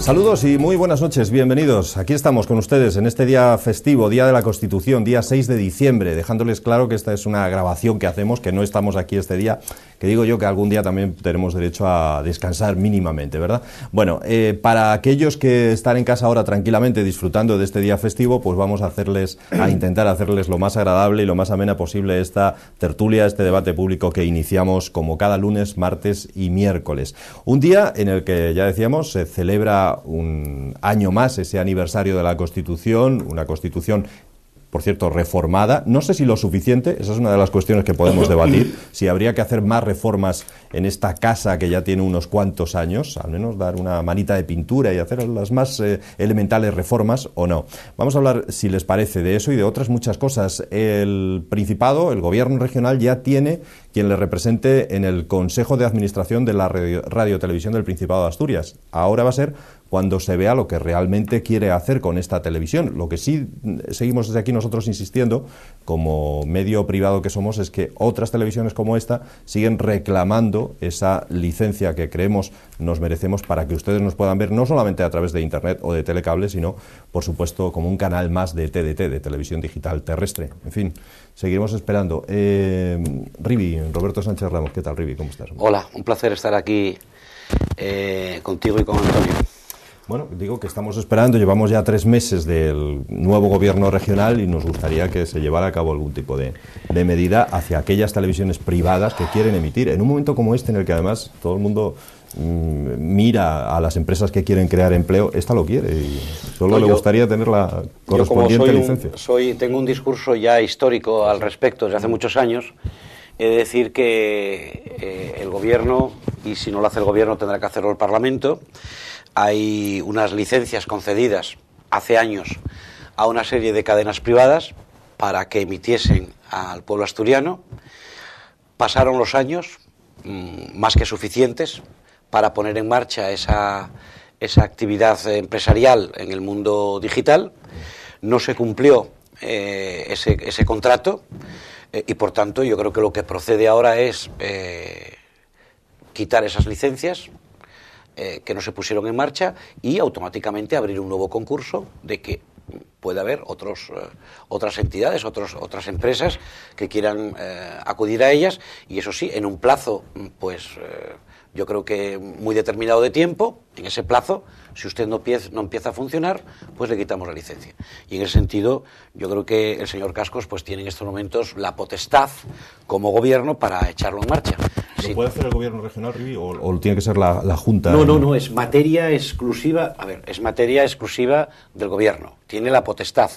Saludos y muy buenas noches, bienvenidos. Aquí estamos con ustedes en este día festivo, Día de la Constitución, día 6 de diciembre, dejándoles claro que esta es una grabación que hacemos, que no estamos aquí este día, que digo yo que algún día también tenemos derecho a descansar mínimamente, ¿verdad? Bueno, para aquellos que están en casa ahora tranquilamente disfrutando de este día festivo, pues vamos a intentar hacerles lo más agradable y lo más amena posible esta tertulia, este debate público que iniciamos como cada lunes, martes y miércoles. Un día en el que, ya decíamos, se celebra un año más ese aniversario de la Constitución, una Constitución, por cierto, reformada. No sé si lo suficiente, esa es una de las cuestiones que podemos debatir, si habría que hacer más reformas en esta casa que ya tiene unos cuantos años, al menos dar una manita de pintura y hacer las más elementales reformas o no. Vamos a hablar, si les parece, de eso y de otras muchas cosas. El Principado, el Gobierno regional, ya tiene quien le represente en el Consejo de Administración de la Radio-Televisión del Principado de Asturias. Ahora va a ser cuando se vea lo que realmente quiere hacer con esta televisión. Lo que sí seguimos desde aquí nosotros insistiendo, como medio privado que somos, es que otras televisiones como esta siguen reclamando esa licencia que creemos nos merecemos para que ustedes nos puedan ver no solamente a través de Internet o de telecable, sino, por supuesto, como un canal más de TDT, de televisión digital terrestre. En fin, seguiremos esperando. Rivi, Roberto Sánchez Ramos, ¿qué tal, Rivi? ¿Cómo estás? Hola, un placer estar aquí contigo y con Antonio. Bueno, digo que estamos esperando, llevamos ya 3 meses del nuevo gobierno regional y nos gustaría que se llevara a cabo algún tipo de medida hacia aquellas televisiones privadas que quieren emitir. En un momento como este, en el que además todo el mundo mira a las empresas que quieren crear empleo, esta lo quiere y solo le gustaría tener la correspondiente licencia. Tengo un discurso ya histórico al respecto desde hace muchos años. He de decir que el gobierno, y si no lo hace el gobierno tendrá que hacerlo el Parlamento, hay unas licencias concedidas hace años a una serie de cadenas privadas para que emitiesen al pueblo asturiano. Pasaron los años, más que suficientes, para poner en marcha esa actividad empresarial en el mundo digital. No se cumplió ese contrato y, por tanto, yo creo que lo que procede ahora es quitar esas licencias que no se pusieron en marcha y automáticamente abrir un nuevo concurso de que puede haber otras entidades, otras empresas que quieran acudir a ellas, y eso sí, en un plazo, pues yo creo que muy determinado de tiempo. En ese plazo, si usted no empieza a funcionar, pues le quitamos la licencia. Y en ese sentido, yo creo que el señor Cascos pues tiene en estos momentos la potestad como gobierno para echarlo en marcha. ¿Lo puede hacer el gobierno regional, Rivi, o tiene que ser la Junta? No, es materia exclusiva. A ver, es materia exclusiva del gobierno. Tiene la potestad.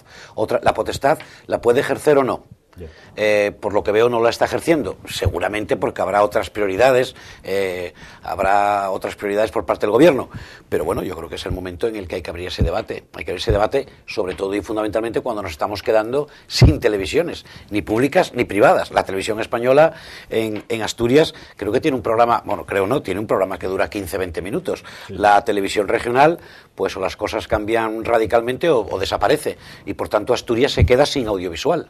La potestad la puede ejercer o no. Por lo que veo no la está ejerciendo, seguramente porque habrá otras prioridades por parte del gobierno, pero bueno, yo creo que es el momento en el que hay que abrir ese debate. Hay que abrir ese debate, sobre todo y fundamentalmente cuando nos estamos quedando sin televisiones, ni públicas ni privadas. La televisión española en Asturias creo que tiene un programa, tiene un programa que dura 15-20 minutos. Sí. La televisión regional, pues o las cosas cambian radicalmente o desaparece, y por tanto Asturias se queda sin audiovisual.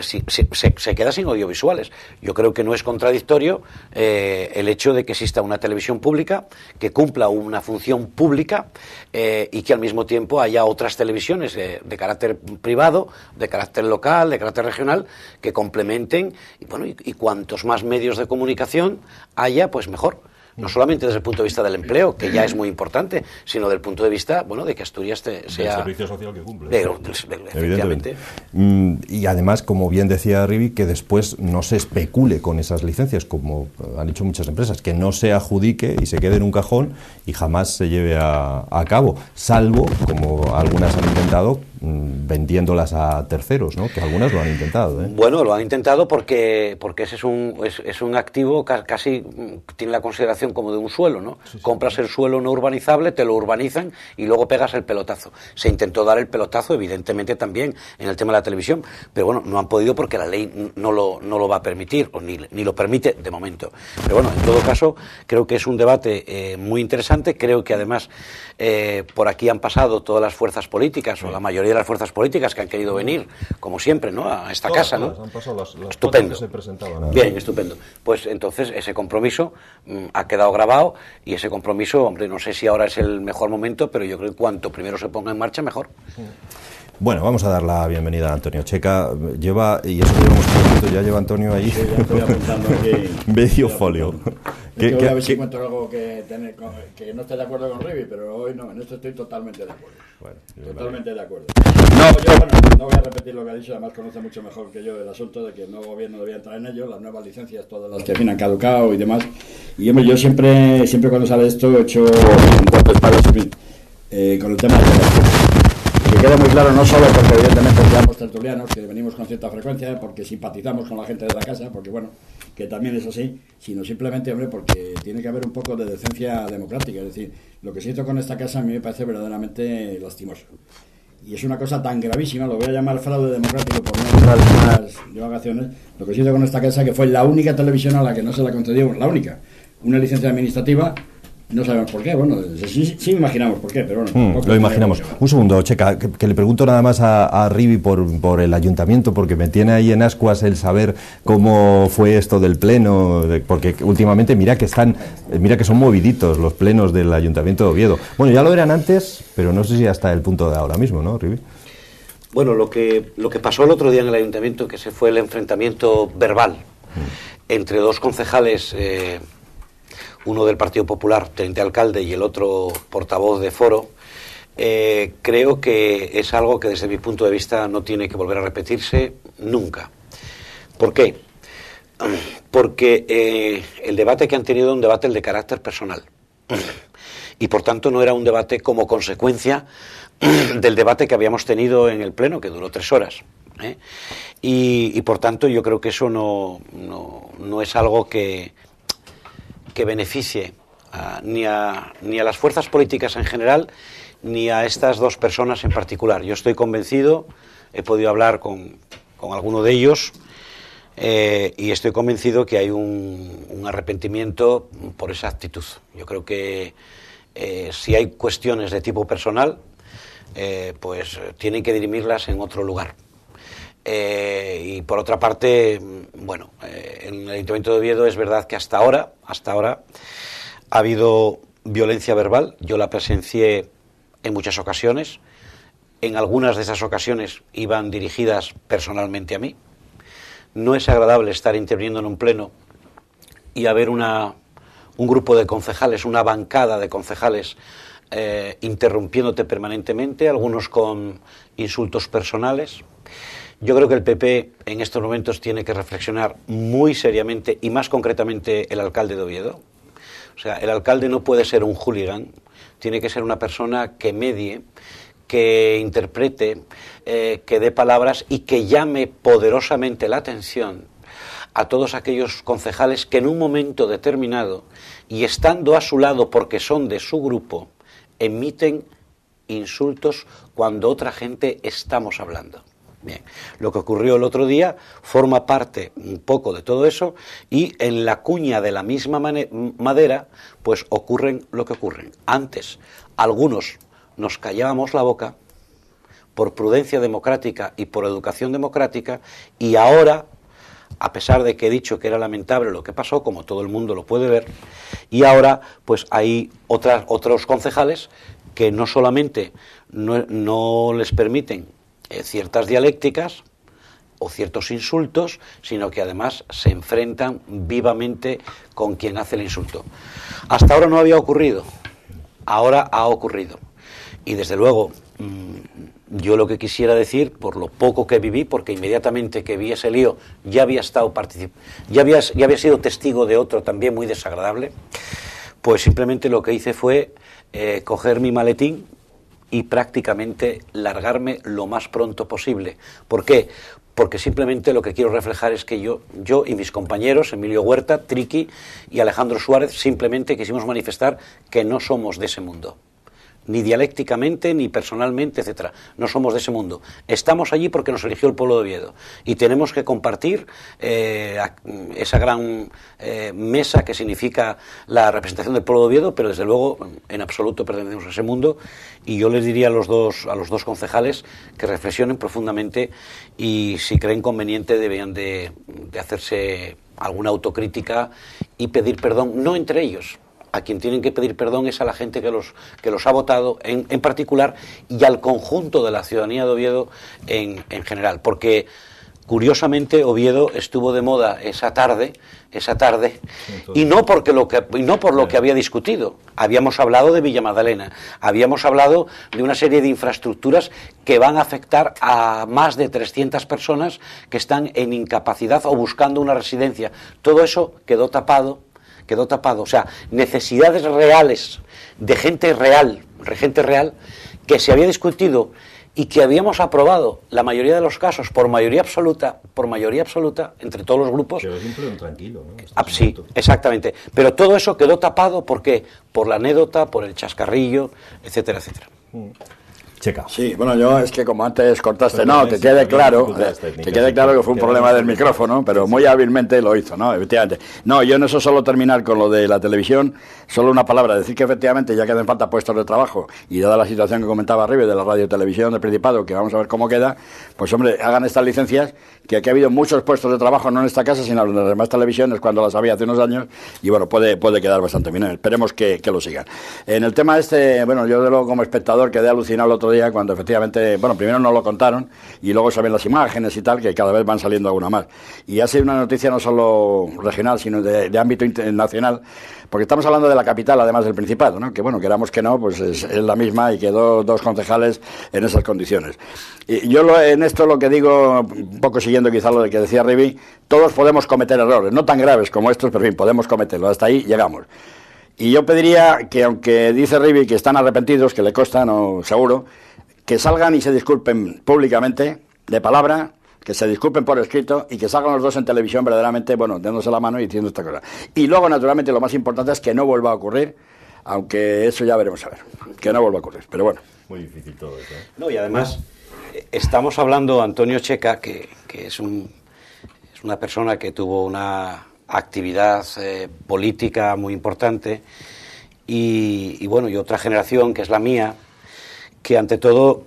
Se queda sin audiovisuales. Yo creo que no es contradictorio el hecho de que exista una televisión pública que cumpla una función pública y que al mismo tiempo haya otras televisiones de carácter privado, de carácter local, de carácter regional, que complementen, y cuantos más medios de comunicación haya, pues mejor. No solamente desde el punto de vista del empleo, que ya es muy importante, sino desde el punto de vista, de que Asturias sea... El servicio social que cumple. Evidentemente. Y además, como bien decía Rivi, que después no se especule con esas licencias, como han dicho muchas empresas, que no se adjudique y se quede en un cajón y jamás se lleve a cabo, salvo, como algunas han intentado, vendiéndolas a terceros, ¿no? Que algunas lo han intentado, ¿eh? Bueno, lo han intentado porque ese es un activo casi tiene la consideración como de un suelo, ¿no? Sí. Compras el suelo no urbanizable, te lo urbanizan y luego pegas el pelotazo. Se intentó dar el pelotazo, evidentemente, también en el tema de la televisión, pero bueno, no han podido porque la ley no lo va a permitir, o ni lo permite de momento. Pero bueno, en todo caso, creo que es un debate muy interesante. Creo que además por aquí han pasado todas las fuerzas políticas, o la mayoría de las fuerzas políticas que han querido venir, como siempre, ¿no? A esta casa, ¿no? Han pasado las estupendo. Que se presentaban. Bien, estupendo. Pues entonces ese compromiso quedado grabado y ese compromiso, hombre, no sé si ahora es el mejor momento, pero yo creo que cuanto primero se ponga en marcha, mejor. Bueno, vamos a dar la bienvenida a Antonio Checa. Lleva, y eso llevamos un poquito, ya lleva Antonio ahí. Sí, ya estoy apuntando aquí. Medio folio. Voy a ver si encuentro algo que no esté de acuerdo con Rivi, pero hoy no, en esto estoy totalmente de acuerdo. Bueno, totalmente de acuerdo. No voy a repetir lo que ha dicho, además conoce mucho mejor que yo el asunto de que el nuevo gobierno debía entrar en ello, las nuevas licencias, todas las que al fin han caducado y demás. Y hombre, yo siempre cuando sale esto he hecho un cuarto de espaldas con el tema de que quede muy claro, no solo porque evidentemente seamos tertulianos, que venimos con cierta frecuencia, porque simpatizamos con la gente de la casa, porque bueno, que también es así, sino simplemente, hombre, porque tiene que haber un poco de decencia democrática. Es decir, lo que se hizo con esta casa a mí me parece verdaderamente lastimoso. Y es una cosa tan gravísima, lo voy a llamar fraude democrático por no entrar en más divagaciones, lo que se hizo con esta casa, que fue la única televisión a la que no se la concedió, la única, una licencia administrativa. No sabemos por qué, bueno, sí imaginamos por qué, pero bueno. Lo imaginamos. Un segundo, Checa, que le pregunto nada más a Rivi por el ayuntamiento, porque me tiene ahí en ascuas el saber cómo fue esto del pleno, porque últimamente mira que son moviditos los plenos del Ayuntamiento de Oviedo. Bueno, ya lo eran antes, pero no sé si hasta el punto de ahora mismo, ¿no, Rivi? Bueno, lo que pasó el otro día en el Ayuntamiento, que se fue el enfrentamiento verbal entre dos concejales, uno del Partido Popular, teniente alcalde, y el otro portavoz de Foro, creo que es algo que desde mi punto de vista no tiene que volver a repetirse nunca. ¿Por qué? Porque el debate que han tenido es un debate de carácter personal y por tanto no era un debate como consecuencia del debate que habíamos tenido en el Pleno, que duró 3 horas. Y por tanto yo creo que eso no es algo que beneficie ni a las fuerzas políticas en general ni a estas dos personas en particular. Yo estoy convencido, he podido hablar con alguno de ellos y estoy convencido que hay un arrepentimiento por esa actitud. Yo creo que si hay cuestiones de tipo personal, pues tienen que dirimirlas en otro lugar. Y por otra parte, bueno, en el Ayuntamiento de Oviedo es verdad que hasta ahora ha habido violencia verbal. Yo la presencié en muchas ocasiones. En algunas de esas ocasiones iban dirigidas personalmente a mí. No es agradable estar interviniendo en un pleno y haber un grupo de concejales, una bancada de concejales interrumpiéndote permanentemente, algunos con insultos personales. Yo creo que el PP en estos momentos tiene que reflexionar muy seriamente, y más concretamente el alcalde de Oviedo. O sea, el alcalde no puede ser un hooligan, tiene que ser una persona que medie, que interprete, que dé palabras y que llame poderosamente la atención a todos aquellos concejales que en un momento determinado, y estando a su lado porque son de su grupo, emiten insultos cuando otra gente estamos hablando. Bien, lo que ocurrió el otro día forma parte un poco de todo eso, y en la cuña de la misma madera pues ocurren lo que ocurren. Antes algunos nos callábamos la boca por prudencia democrática y por educación democrática, y ahora, a pesar de que he dicho que era lamentable lo que pasó, como todo el mundo lo puede ver, y ahora pues hay otros concejales que no solamente no les permiten ciertas dialécticas o ciertos insultos, sino que además se enfrentan vivamente con quien hace el insulto. Hasta ahora no había ocurrido, ahora ha ocurrido. Y desde luego, yo lo que quisiera decir, por lo poco que viví, porque inmediatamente que vi ese lío ya había estado ya había sido testigo de otro también muy desagradable, pues simplemente lo que hice fue coger mi maletín y prácticamente largarme lo más pronto posible. ¿Por qué? Porque simplemente lo que quiero reflejar es que yo y mis compañeros, Emilio Huerta, Triqui y Alejandro Suárez, simplemente quisimos manifestar que no somos de ese mundo. Ni dialécticamente, ni personalmente, etcétera. No somos de ese mundo. Estamos allí porque nos eligió el pueblo de Oviedo y tenemos que compartir esa gran mesa que significa la representación del pueblo de Oviedo, pero desde luego en absoluto pertenecemos a ese mundo. Y yo les diría a los dos concejales que reflexionen profundamente y si creen conveniente deberían de hacerse alguna autocrítica y pedir perdón, no entre ellos. A quien tienen que pedir perdón es a la gente que los ha votado en particular y al conjunto de la ciudadanía de Oviedo en general, porque curiosamente Oviedo estuvo de moda esa tarde y no por lo que había discutido. Habíamos hablado de Villa Magdalena, habíamos hablado de una serie de infraestructuras que van a afectar a más de 300 personas que están en incapacidad o buscando una residencia. Todo eso quedó tapado, o sea, necesidades reales de gente real que se había discutido y que habíamos aprobado la mayoría de los casos por mayoría absoluta entre todos los grupos. Pero es un pleno tranquilo, ¿no? Sí, exactamente. Pero todo eso quedó tapado, ¿por qué? Por la anécdota, por el chascarrillo, etcétera, etcétera. Checa. Sí, bueno, yo es que como antes cortaste, no, te quede claro que fue un problema del micrófono, pero muy hábilmente lo hizo, ¿no? Efectivamente. No, yo en eso solo terminar con lo de la televisión, solo una palabra, decir que efectivamente ya que hacen falta puestos de trabajo y dada la situación que comentaba arriba de la radio y televisión del Principado, que vamos a ver cómo queda, pues hombre, hagan estas licencias, que aquí ha habido muchos puestos de trabajo, no en esta casa, sino en las demás televisiones, cuando las había hace unos años, y bueno, puede quedar bastante bien, esperemos que lo sigan. En el tema bueno, yo de luego como espectador quedé alucinado el otro día cuando efectivamente, bueno, primero no lo contaron y luego se ven las imágenes y tal, que cada vez van saliendo alguna más. Y ha sido una noticia no solo regional, sino de ámbito internacional, porque estamos hablando de la capital, además del Principado, ¿no? Que bueno, queramos que no, pues es la misma y quedó dos concejales en esas condiciones. Y yo en esto lo que digo, un poco siguiendo quizá lo de que decía Rivi, todos podemos cometer errores, no tan graves como estos, pero en fin, podemos cometerlos, hasta ahí llegamos. Y yo pediría que, aunque dice Rivi que están arrepentidos, que le consta, no, seguro, que salgan y se disculpen públicamente, de palabra, que se disculpen por escrito y que salgan los dos en televisión verdaderamente, bueno, dándose la mano y diciendo esta cosa. Y luego, naturalmente, lo más importante es que no vuelva a ocurrir, aunque eso ya veremos a ver, que no vuelva a ocurrir, pero bueno. Muy difícil todo eso, ¿eh? No, y además, estamos hablando, Antonio Checa, que es una persona que tuvo una actividad política muy importante y bueno, y otra generación, que es la mía, que ante todo,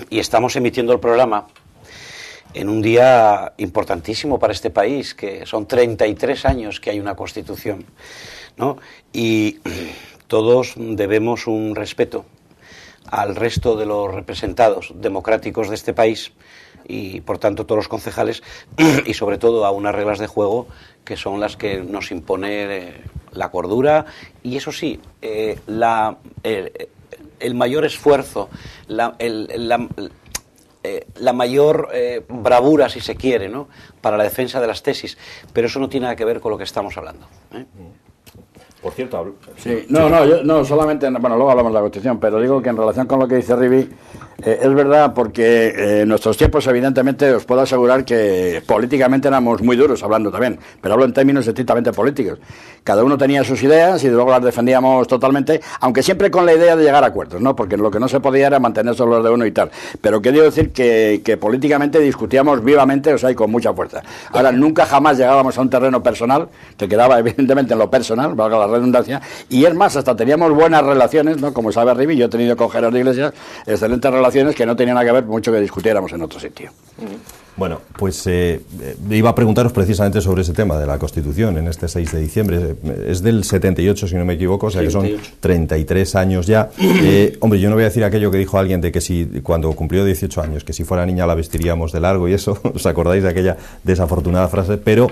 y estamos emitiendo el programa en un día importantísimo para este país, que son 33 años que hay una Constitución, ¿no? Y todos debemos un respeto al resto de los representados democráticos de este país y, por tanto, todos los concejales y, sobre todo, a unas reglas de juego que son las que nos impone la cordura y, eso sí, el mayor esfuerzo, la mayor bravura, si se quiere, ¿no?, para la defensa de las tesis, pero eso no tiene nada que ver con lo que estamos hablando, ¿eh? Por cierto, sí, no, solamente, bueno, luego hablamos de la Constitución, pero digo que en relación con lo que dice Rivi, es verdad, porque en nuestros tiempos, evidentemente, os puedo asegurar que políticamente éramos muy duros, hablando también, pero hablo en términos estrictamente políticos. Cada uno tenía sus ideas y luego las defendíamos totalmente, aunque siempre con la idea de llegar a acuerdos, ¿no? Porque lo que no se podía era mantener solo los de uno y tal. Pero quiero decir que políticamente discutíamos vivamente, o sea, y con mucha fuerza. Ahora, nunca jamás llegábamos a un terreno personal, que quedaba evidentemente en lo personal, valga la redundancia, y es más, hasta teníamos buenas relaciones, ¿no? Como sabe Rivi, yo he tenido con Gerardo Iglesias excelentes relaciones que no tenían nada que ver mucho que discutiéramos en otro sitio. Bueno, pues iba a preguntaros precisamente sobre ese tema de la Constitución en este 6 de diciembre. Es del 78, si no me equivoco, o sea que son 33 años ya. Hombre, yo no voy a decir aquello que dijo alguien de que si cuando cumplió 18 años, que si fuera niña la vestiríamos de largo y eso, ¿os acordáis de aquella desafortunada frase? Pero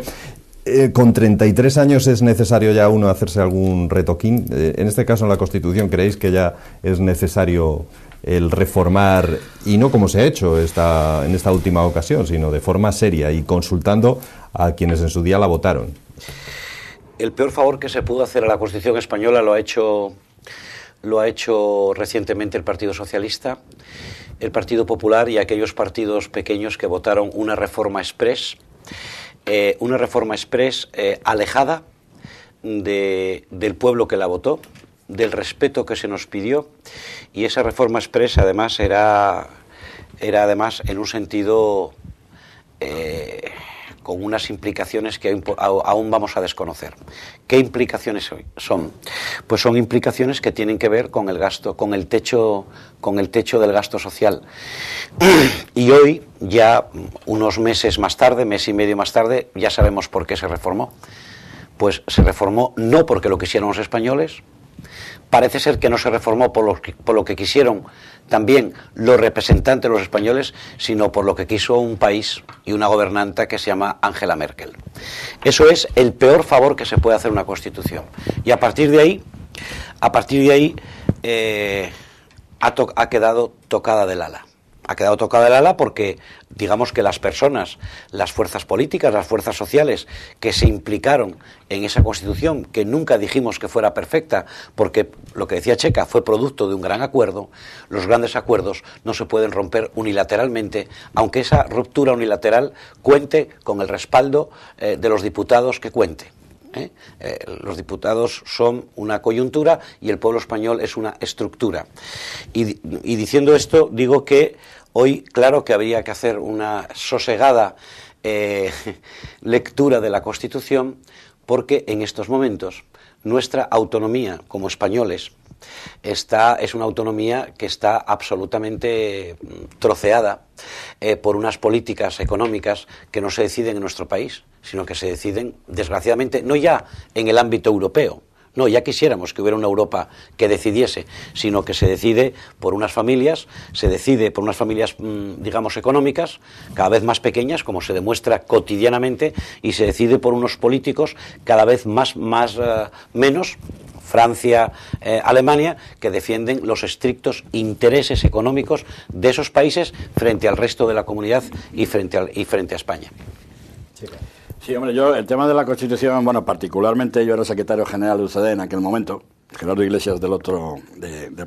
con 33 años es necesario ya uno hacerse algún retoquín. En este caso, en la Constitución, ¿creéis que ya es necesario el reformar, y no como se ha hecho en esta última ocasión, sino de forma seria y consultando a quienes en su día la votaron? El peor favor que se pudo hacer a la Constitución española lo ha hecho recientemente el Partido Socialista, el Partido Popular y aquellos partidos pequeños que votaron una reforma exprés, alejada del pueblo que la votó, del respeto que se nos pidió, y esa reforma exprés además era además en un sentido con unas implicaciones que aún vamos a desconocer. ¿Qué implicaciones son? Pues son implicaciones que tienen que ver con el gasto, con el techo del gasto social. Y hoy ya unos meses más tarde, mes y medio más tarde, ya sabemos por qué se reformó. Pues se reformó no porque lo quisieron los españoles, parece ser que no se reformó por lo que quisieron también los representantes de los españoles, sino por lo que quiso un país y una gobernanta que se llama Angela Merkel. Eso es el peor favor que se puede hacer a una Constitución. Y a partir de ahí ha quedado tocada del ala. Ha quedado tocada del ala porque, digamos que las personas, las fuerzas políticas, las fuerzas sociales que se implicaron en esa Constitución, que nunca dijimos que fuera perfecta, porque lo que decía Checa fue producto de un gran acuerdo, los grandes acuerdos no se pueden romper unilateralmente, aunque esa ruptura unilateral cuente con el respaldo de los diputados que cuente. Los diputados son una coyuntura y el pueblo español es una estructura. Y diciendo esto, digo que hoy, claro que habría que hacer una sosegada lectura de la Constitución, porque en estos momentos nuestra autonomía como españoles es una autonomía que está absolutamente troceada por unas políticas económicas que no se deciden en nuestro país, sino que se deciden, desgraciadamente, no ya en el ámbito europeo. No, ya quisiéramos que hubiera una Europa que decidiese, sino que se decide por unas familias, digamos, económicas, cada vez más pequeñas, como se demuestra cotidianamente, y se decide por unos políticos cada vez menos, Francia, Alemania, que defienden los estrictos intereses económicos de esos países frente al resto de la comunidad y frente a España. Sí, hombre, el tema de la Constitución, bueno, particularmente yo era secretario general de UCD en aquel momento, Gerardo Iglesias del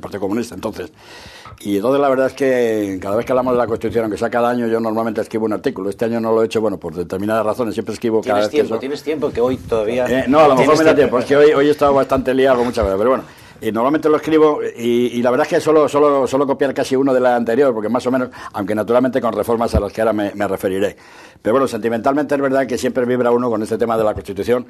Partido Comunista entonces, y entonces la verdad es que cada vez que hablamos de la Constitución, aunque sea cada año, yo normalmente escribo un artículo. Este año no lo he hecho, bueno, por determinadas razones, siempre escribo cada vez que eso. ¿Tienes tiempo? Que hoy todavía... no, a lo mejor me da tiempo, es que hoy he estado bastante liado muchas veces, pero bueno. Y normalmente lo escribo y la verdad es que solo copiar casi uno de la anterior, porque más o menos, aunque naturalmente con reformas a las que ahora me referiré. Pero bueno, sentimentalmente es verdad que siempre vibra uno con este tema de la Constitución,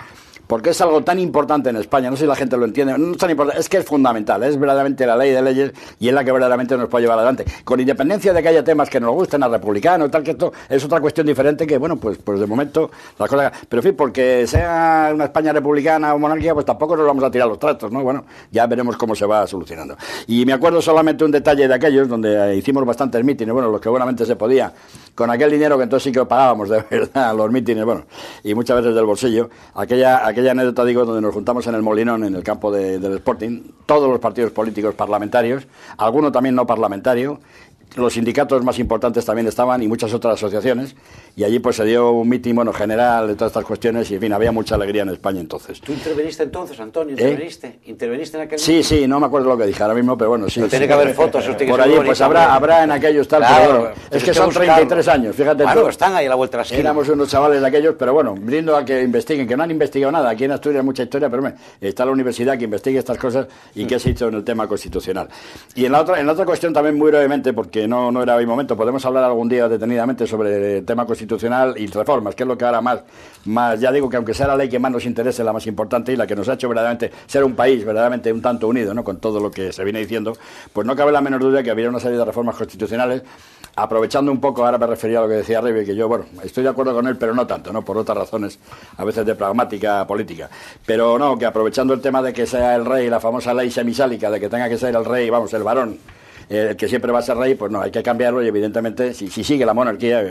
porque es algo tan importante en España, no sé si la gente lo entiende, no es tan importante, es que es fundamental, es verdaderamente la ley de leyes y es la que verdaderamente nos puede llevar adelante. Con independencia de que haya temas que nos gusten, a republicanos, tal, que esto es otra cuestión diferente que, bueno, pues de momento las cosas... Pero en fin, porque sea una España republicana o monarquía, pues tampoco nos vamos a tirar los trastos, ¿no? Bueno, ya veremos cómo se va solucionando. Y me acuerdo solamente un detalle de aquellos donde hicimos bastantes mítines, bueno, los que buenamente se podía, con aquel dinero que entonces sí que pagábamos de verdad los mítines, bueno, y muchas veces del bolsillo, aquella anécdota, digo, donde nos juntamos en el Molinón, en el campo del Sporting, todos los partidos políticos parlamentarios, alguno también no parlamentario, los sindicatos más importantes también estaban y muchas otras asociaciones, y allí pues se dio un mitin, bueno, general de todas estas cuestiones y en fin, había mucha alegría en España entonces. ¿Tú interveniste entonces, Antonio? ¿Interveniste en aquel momento? Sí, no me acuerdo lo que dije ahora mismo, pero bueno, sí. Pero tiene que haber fotos. Por allí, pues habrá en aquellos tal, claro, pero bueno, es que son 33 años, fíjate. Claro, están ahí a la vuelta de la esquina. Éramos unos chavales de aquellos, pero bueno, brindo a que investiguen, que no han investigado nada. Aquí en Asturias hay mucha historia, pero está la universidad que investigue estas cosas y qué se hizo en el tema constitucional. Y en la otra cuestión también muy brevemente, porque no era hoy momento, podemos hablar algún día detenidamente sobre el tema constitucional y reformas, que es lo que ahora más, ya digo que aunque sea la ley que más nos interese, la más importante y la que nos ha hecho verdaderamente ser un país verdaderamente un tanto unido, ¿no? Con todo lo que se viene diciendo, pues no cabe la menor duda que habría una serie de reformas constitucionales, aprovechando un poco, ahora me refería a lo que decía Rivi, que yo, bueno, estoy de acuerdo con él, pero no tanto, ¿no? Por otras razones, a veces de pragmática política, pero no, que aprovechando el tema de que sea el rey, la famosa ley semisálica, de que tenga que ser el rey, vamos, el varón, el que siempre va a ser rey, pues no, hay que cambiarlo y evidentemente si sigue la monarquía,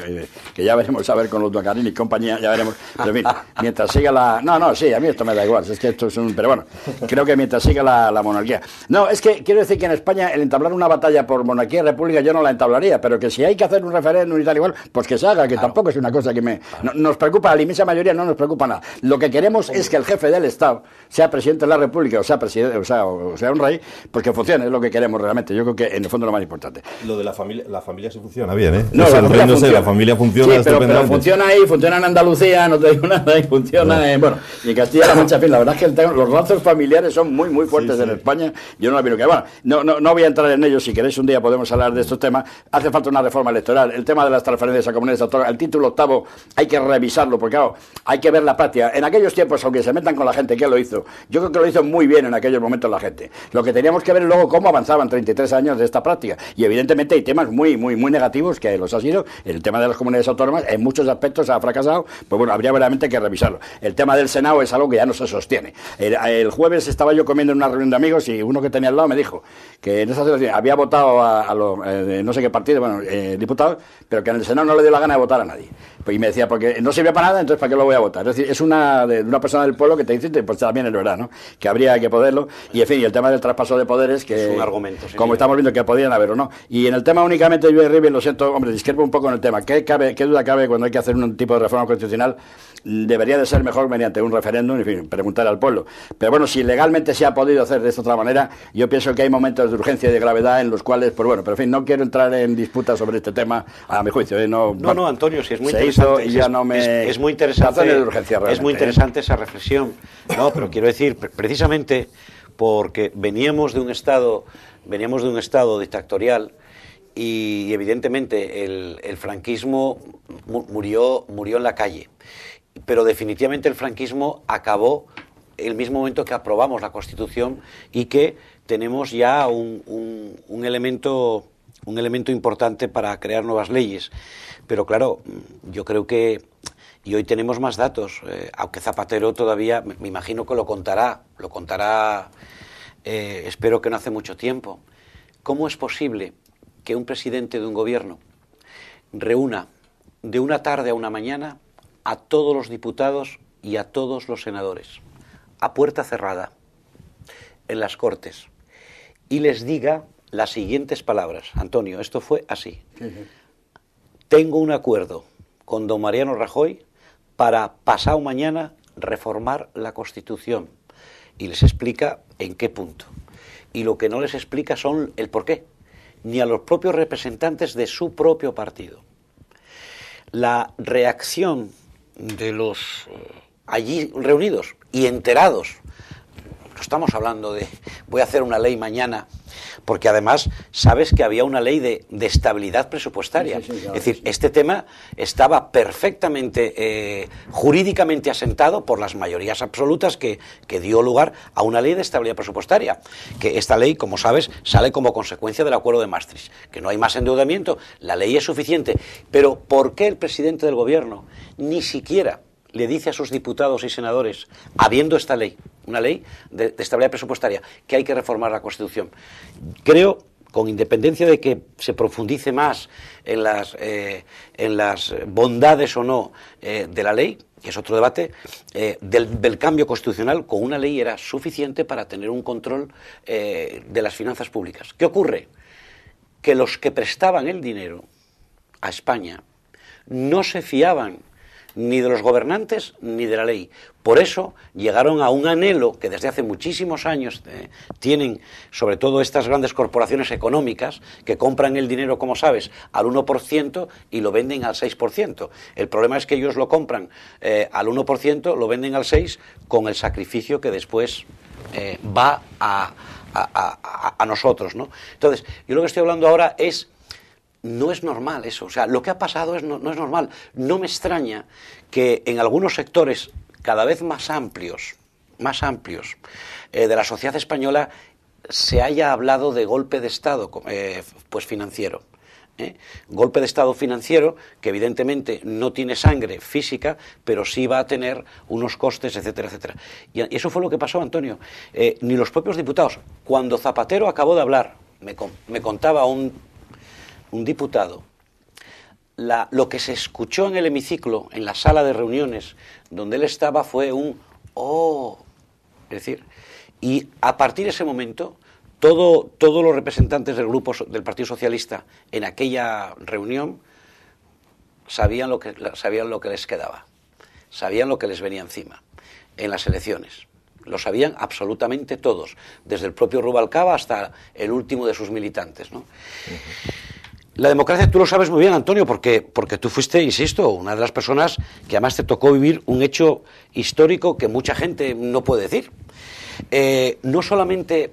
que ya veremos a ver con los Ducarini y compañía, ya veremos, pero en fin, mientras siga la... No, sí, a mí esto me da igual, es que esto es un... Pero bueno, creo que mientras siga la monarquía... No, es que quiero decir que en España el entablar una batalla por monarquía y república yo no la entablaría, pero que si hay que hacer un referéndum y tal igual, pues que se haga, que tampoco es una cosa que nos preocupa, a la inmensa mayoría no nos preocupa nada. Lo que queremos es que el jefe del Estado sea presidente de la república o sea un rey, pues que funcione, es lo que queremos realmente. Yo creo que en el fondo lo más importante. Lo de la familia sí funciona bien, ¿eh? No, la familia funciona sí, pero funciona ahí, funciona en Andalucía, no te digo nada, y funciona bueno, y en Castilla-La Mancha, en fin, la verdad es que los lazos familiares son muy, muy fuertes en España, yo no la veo que, bueno, no voy a entrar en ellos, si queréis un día podemos hablar de estos temas, hace falta una reforma electoral, el tema de las transferencias a comunidades autónomas, el título octavo hay que revisarlo, porque claro, hay que ver la práctica, en aquellos tiempos, aunque se metan con la gente que lo hizo, yo creo que lo hizo muy bien en aquellos momentos la gente, lo que teníamos que ver luego cómo avanzaban 33 años de esta práctica. Y evidentemente hay temas muy negativos, que los ha sido. El tema de las comunidades autónomas en muchos aspectos ha fracasado, pues bueno, habría verdaderamente que revisarlo. El tema del Senado es algo que ya no se sostiene. El jueves estaba yo comiendo en una reunión de amigos y uno que tenía al lado me dijo que en esa situación había votado a los no sé qué partido, bueno, diputados, pero que en el Senado no le dio la gana de votar a nadie. Pues, y me decía, porque no sirve para nada, entonces ¿para qué lo voy a votar? Es decir, es una persona del pueblo que te dice, pues también es verdad, ¿no? Que habría que poderlo. Y en fin, y el tema del traspaso de poderes, que es un argumento, como estamos viendo que podrían haber o no. Y en el tema únicamente, yo Rivi, lo siento, hombre, discrepo un poco en el tema. ¿Qué duda cabe cuando hay que hacer un tipo de reforma constitucional? Debería de ser mejor mediante un referéndum, en fin, preguntar al pueblo. Pero bueno, si legalmente se ha podido hacer de esta otra manera, yo pienso que hay momentos de urgencia y de gravedad en los cuales, pues bueno, pero en fin, no quiero entrar en disputas sobre este tema, a mi juicio. No, Antonio, si es muy interesante. Y ya no me... es muy interesante. De urgencia, es muy interesante esa reflexión. No, pero quiero decir, precisamente porque veníamos de un estado dictatorial y evidentemente el franquismo murió en la calle. Pero definitivamente el franquismo acabó el mismo momento que aprobamos la Constitución y que tenemos ya un elemento importante para crear nuevas leyes. Pero claro, yo creo que y hoy tenemos más datos, aunque Zapatero todavía, me imagino que lo contará, espero que no hace mucho tiempo. ¿Cómo es posible que un presidente de un gobierno reúna de una tarde a una mañana a todos los diputados y a todos los senadores, a puerta cerrada, en las Cortes, y les diga las siguientes palabras? Antonio, esto fue así. Tengo un acuerdo con don Mariano Rajoy para pasado mañana reformar la Constitución. Y les explica en qué punto. Y lo que no les explica son el por qué, ni a los propios representantes de su propio partido. La reacción de los allí reunidos y enterados, no estamos hablando de voy a hacer una ley mañana, porque además sabes que había una ley de estabilidad presupuestaria. Sí, claro, es decir, este tema estaba perfectamente jurídicamente asentado por las mayorías absolutas que dio lugar a una ley de estabilidad presupuestaria, que esta ley, como sabes, sale como consecuencia del acuerdo de Maastricht, que no hay más endeudamiento, la ley es suficiente. Pero ¿por qué el presidente del gobierno ni siquiera le dice a sus diputados y senadores, habiendo esta ley, una ley de estabilidad presupuestaria, que hay que reformar la Constitución? Creo, con independencia de que se profundice más en las bondades o no de la ley, que es otro debate, del cambio constitucional, con una ley era suficiente para tener un control de las finanzas públicas. ¿Qué ocurre? Que los que prestaban el dinero a España no se fiaban ni de los gobernantes ni de la ley. Por eso llegaron a un anhelo que desde hace muchísimos años tienen, sobre todo estas grandes corporaciones económicas, que compran el dinero, como sabes, al 1% y lo venden al 6%. El problema es que ellos lo compran al 1%, lo venden al 6%, con el sacrificio que después va a nosotros, ¿no? Entonces, yo lo que estoy hablando ahora es... No es normal eso, o sea, lo que ha pasado no es normal. No me extraña que en algunos sectores cada vez más amplios de la sociedad española se haya hablado de golpe de Estado pues financiero. Golpe de Estado financiero que evidentemente no tiene sangre física, pero sí va a tener unos costes, etcétera, etcétera. Y eso fue lo que pasó, Antonio. Ni los propios diputados. Cuando Zapatero acabó de hablar, me contaba un diputado, lo que se escuchó en el hemiciclo, en la sala de reuniones donde él estaba, fue un ¡oh! Es decir, y a partir de ese momento, todos los representantes del grupo del Partido Socialista en aquella reunión sabían lo que les quedaba, sabían lo que les venía encima en las elecciones. Lo sabían absolutamente todos, desde el propio Rubalcaba hasta el último de sus militantes, ¿no? La democracia, tú lo sabes muy bien, Antonio, porque tú fuiste, insisto, una de las personas que además te tocó vivir un hecho histórico que mucha gente no puede decir. No solamente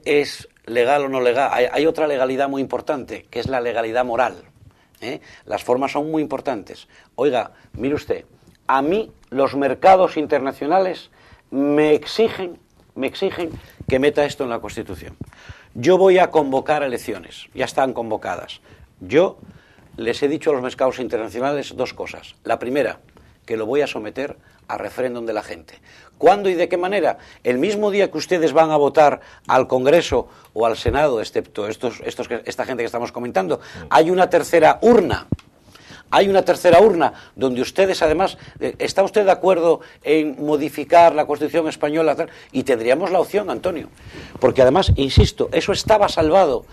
es legal o no legal, hay otra legalidad muy importante, que es la legalidad moral. Las formas son muy importantes. Oiga, mire usted, a mí los mercados internacionales me exigen que meta esto en la Constitución. yo voy a convocar elecciones, ya están convocadas. Yo les he dicho a los mercados internacionales dos cosas. La primera, que lo voy a someter a referéndum de la gente. ¿Cuándo y de qué manera? El mismo día que ustedes van a votar al Congreso o al Senado, excepto esta gente que estamos comentando, hay una tercera urna. Hay una tercera urna donde ustedes, además, ¿está usted de acuerdo en modificar la Constitución española? Y tendríamos la opción, Antonio. Porque además, insisto, eso estaba salvado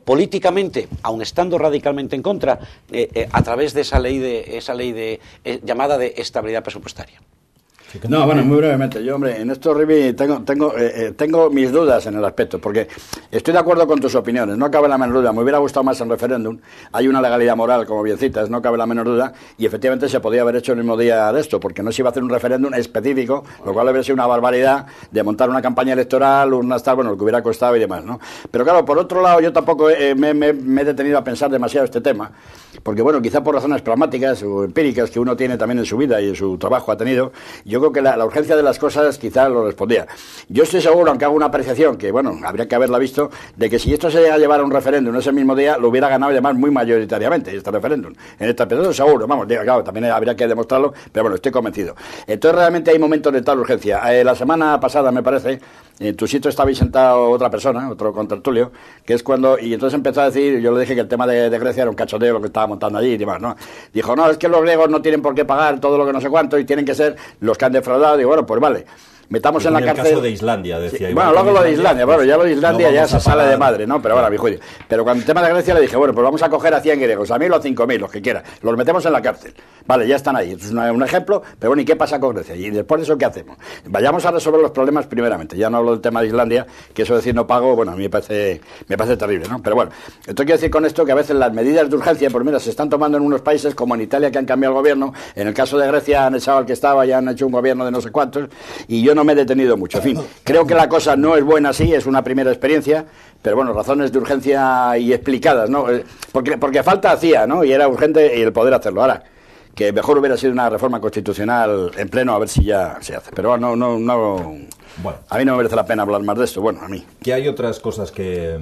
políticamente, aun estando radicalmente en contra, a través de esa ley llamada de estabilidad presupuestaria. No, bueno, muy brevemente. Yo, hombre, en esto, Rivi, tengo mis dudas en el aspecto, porque estoy de acuerdo con tus opiniones, no cabe la menor duda. Me hubiera gustado más el referéndum. Hay una legalidad moral, como bien citas, no cabe la menor duda, y efectivamente se podía haber hecho el mismo día de esto, porque no se iba a hacer un referéndum específico, lo cual habría sido una barbaridad de montar una campaña electoral, lo que hubiera costado y demás, ¿no? Pero claro, por otro lado, yo tampoco me he detenido a pensar demasiado este tema, porque bueno, quizá por razones pragmáticas o empíricas que uno tiene también en su vida y en su trabajo ha tenido, yo creo que la urgencia de las cosas quizás lo respondía. Yo estoy seguro, aunque hago una apreciación que, bueno, habría que haberla visto, de que si esto se llega a llevar a un referéndum ese mismo día, lo hubiera ganado y además muy mayoritariamente este referéndum. En esta periodo seguro, vamos, claro, también habría que demostrarlo, pero bueno, estoy convencido. Entonces realmente hay momentos de tal urgencia. La semana pasada, me parece, en tu sitio estaba ahí sentado otra persona, otro contertulio, que es cuando, y entonces empezó a decir, yo le dije que el tema de Grecia era un cachoteo lo que estaba montando allí y demás, ¿no? Dijo, no, es que los griegos no tienen por qué pagar todo lo que no sé cuánto y tienen que ser los que han defraudado. Digo, bueno, pues vale, metamos en la cárcel. El caso de Islandia, decía. Sí, bueno, luego lo de Islandia, bueno, ya lo de Islandia ya se sale de madre, ¿no? Pero bueno, mi juicio. Pero cuando el tema de Grecia le dije, bueno, pues vamos a coger a 100 griegos, a 1000 o a 5000, los que quiera. Los metemos en la cárcel. Vale, ya están ahí. Esto es un ejemplo, pero bueno, ¿y qué pasa con Grecia? Y después de eso, ¿qué hacemos? Vayamos a resolver los problemas primeramente. Ya no hablo del tema de Islandia, que eso de decir no pago, bueno, a mí me parece terrible, ¿no? Pero bueno, esto quiero decir con esto que a veces las medidas de urgencia, pues mira, se están tomando en unos países como en Italia, que han cambiado el gobierno. En el caso de Grecia han echado al que estaba, ya han hecho un gobierno de no sé cuántos, y yo no me he detenido mucho. En fin, creo que la cosa no es buena así, es una primera experiencia, pero bueno, razones de urgencia y explicadas, ¿no? Porque falta hacía, ¿no? Y era urgente y el poder hacerlo. Ahora, que mejor hubiera sido una reforma constitucional en pleno, a ver si ya se hace. Pero no. Bueno, a mí no me merece la pena hablar más de esto, bueno, a mí. Que hay otras cosas que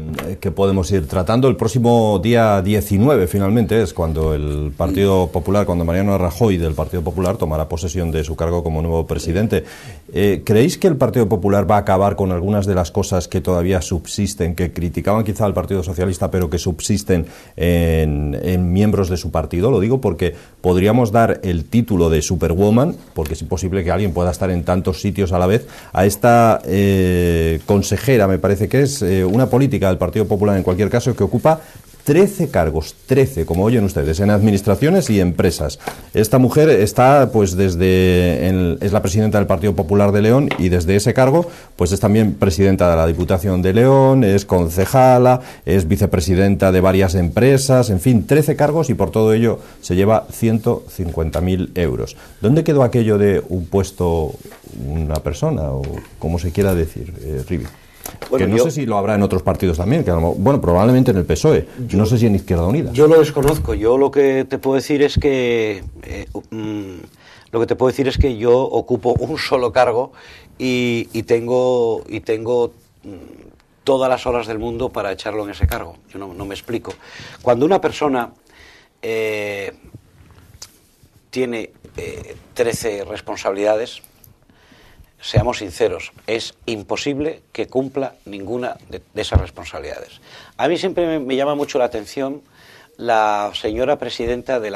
podemos ir tratando. El próximo día 19, finalmente, es cuando el Partido Popular, cuando Mariano Rajoy del Partido Popular tomará posesión de su cargo como nuevo presidente. ¿Creéis que el Partido Popular va a acabar con algunas de las cosas que todavía subsisten, que criticaban quizá al Partido Socialista, pero que subsisten en miembros de su partido? Lo digo porque podríamos dar el título de Superwoman, porque es imposible que alguien pueda estar en tantos sitios a la vez, a esta consejera, me parece que es una política del Partido Popular en cualquier caso, que ocupa 13 cargos, 13, como oyen ustedes, en administraciones y empresas. Esta mujer está, pues, es la presidenta del Partido Popular de León, y desde ese cargo, pues es también presidenta de la Diputación de León, es concejala, es vicepresidenta de varias empresas, en fin, 13 cargos, y por todo ello se lleva 150.000 euros. ¿Dónde quedó aquello de un puesto, una persona, o como se quiera decir, Rivi? Bueno, que no sé si lo habrá en otros partidos también, que bueno, probablemente en el PSOE, no sé si en Izquierda Unida. Yo lo desconozco. Yo lo que te puedo decir es que yo ocupo un solo cargo y tengo todas las horas del mundo para echarlo en ese cargo. Yo no me explico. Cuando una persona tiene 13 responsabilidades, seamos sinceros, es imposible que cumpla ninguna de esas responsabilidades. A mí siempre me llama mucho la atención la señora presidenta de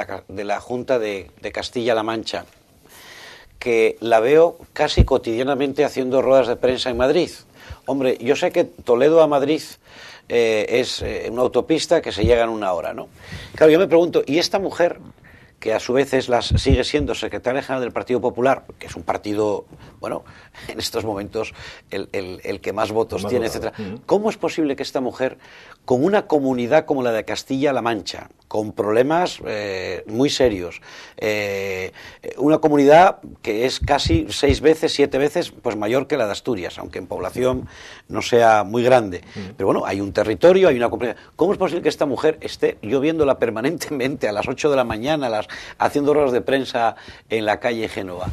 la Junta de Castilla-La Mancha, que la veo casi cotidianamente haciendo ruedas de prensa en Madrid. Hombre, yo sé que Toledo a Madrid es una autopista que se llega en una hora, ¿no? Claro, yo me pregunto, ¿y esta mujer, que a su vez sigue siendo secretaria general del Partido Popular, que es un partido, bueno, en estos momentos el que más votos tiene, etcétera? ¿Cómo es posible que esta mujer, con una comunidad como la de Castilla-La Mancha, con problemas muy serios, una comunidad que es casi 6 veces, 7 veces pues mayor que la de Asturias, aunque en población no sea muy grande, pero bueno, hay un territorio, hay una comunidad. ¿Cómo es posible que esta mujer esté yo viéndola permanentemente a las 8 de la mañana, haciendo ruedas de prensa en la calle Génova?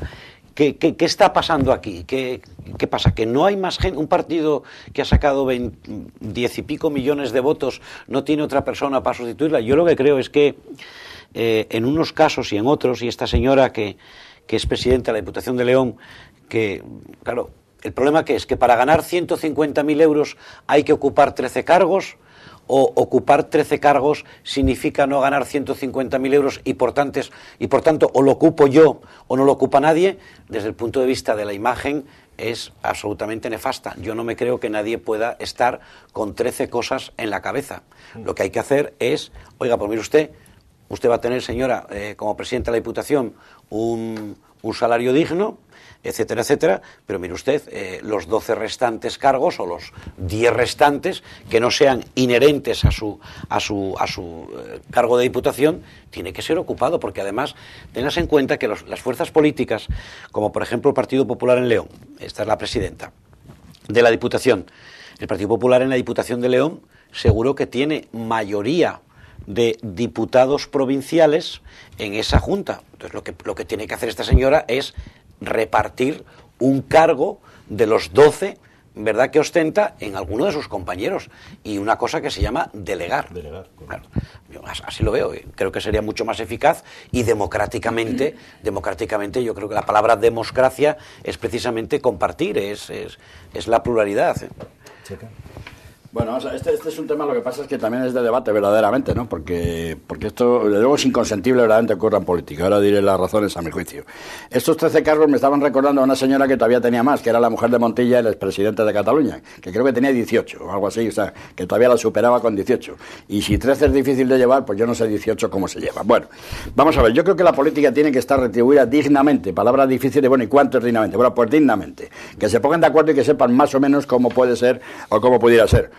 ¿Qué está pasando aquí? ¿Qué pasa? ¿Que no hay más gente? Un partido que ha sacado 10 y pico millones de votos no tiene otra persona para sustituirla. Yo lo que creo es que en unos casos y en otros, y esta señora que es presidenta de la Diputación de León, que, claro, el problema que es que para ganar 150.000 euros hay que ocupar 13 cargos, o ocupar 13 cargos significa no ganar 150.000 euros y por tanto o lo ocupo yo o no lo ocupa nadie. Desde el punto de vista de la imagen es absolutamente nefasta. Yo no me creo que nadie pueda estar con 13 cosas en la cabeza. Lo que hay que hacer es, oiga, pues mire usted va a tener, señora, como presidenta de la Diputación, un salario digno, etcétera, etcétera, pero mire usted, los 12 restantes cargos o los 10 restantes que no sean inherentes a su cargo de diputación, tiene que ser ocupado, porque además tengas en cuenta que las fuerzas políticas, como por ejemplo el Partido Popular en León, esta es la presidenta de la Diputación, el Partido Popular en la Diputación de León seguro que tiene mayoría de diputados provinciales en esa junta. Entonces lo que tiene que hacer esta señora es repartir un cargo de los 12, ¿verdad?, que ostenta en alguno de sus compañeros, y una cosa que se llama delegar. Claro, yo así lo veo, creo que sería mucho más eficaz y democráticamente yo creo que la palabra democracia es precisamente compartir, es la pluralidad. Bueno, este es un tema, lo que pasa es que también es de debate verdaderamente, ¿no? Porque esto, de luego, es inconsensible verdaderamente ocurra en política. Ahora diré las razones a mi juicio. Estos 13 cargos me estaban recordando a una señora que todavía tenía más, que era la mujer de Montilla, el expresidente de Cataluña, que creo que tenía 18 o algo así, o sea, que todavía la superaba con 18. Y si 13 es difícil de llevar, pues yo no sé 18 cómo se lleva. Bueno, vamos a ver, yo creo que la política tiene que estar retribuida dignamente, palabra difícil de, bueno, ¿y cuánto es dignamente? Bueno, pues dignamente. Que se pongan de acuerdo y que sepan más o menos cómo puede ser o cómo pudiera ser.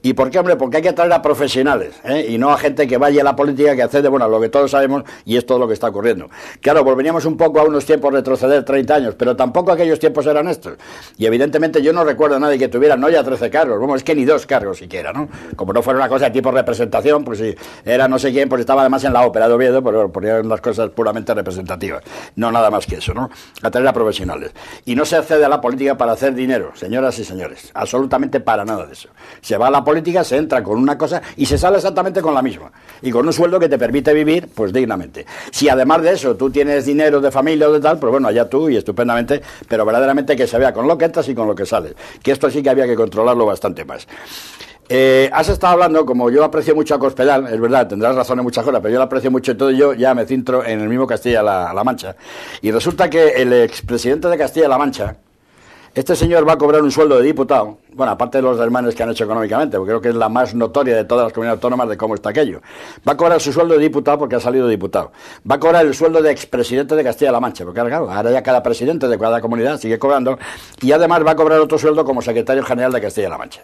¿Y por qué, hombre? Porque hay que traer a profesionales, y no a gente que vaya a la política, que accede, bueno, a lo que todos sabemos, y es todo lo que está ocurriendo. Claro, volveríamos un poco a unos tiempos, retroceder 30 años, pero tampoco aquellos tiempos eran estos. Y evidentemente yo no recuerdo a nadie que tuviera no ya 13 cargos, bueno, es que ni 2 cargos siquiera, ¿no? Como no fuera una cosa de tipo representación, pues si era no sé quién, pues estaba además en la ópera de Oviedo, pero ponían las cosas puramente representativas. No nada más que eso, ¿no? A traer a profesionales. Y no se accede a la política para hacer dinero, señoras y señores. Absolutamente para nada de eso. Se va a la política, se entra con una cosa y se sale exactamente con la misma, y con un sueldo que te permite vivir pues dignamente. Si además de eso tú tienes dinero de familia o de tal, pues bueno, allá tú, y estupendamente, pero verdaderamente que se vea con lo que entras y con lo que sales, que esto sí que había que controlarlo bastante más. Has estado hablando, como yo aprecio mucho a Cospedal, es verdad, tendrás razón en muchas cosas, pero yo lo aprecio mucho, y todo yo ya me centro en el mismo Castilla-La Mancha, y resulta que el expresidente de Castilla-La Mancha, este señor va a cobrar un sueldo de diputado, bueno, aparte de los desmanes que han hecho económicamente, porque creo que es la más notoria de todas las comunidades autónomas de cómo está aquello. Va a cobrar su sueldo de diputado porque ha salido diputado. Va a cobrar el sueldo de expresidente de Castilla-La Mancha, porque claro, ahora ya cada presidente de cada comunidad sigue cobrando, y además va a cobrar otro sueldo como secretario general de Castilla-La Mancha.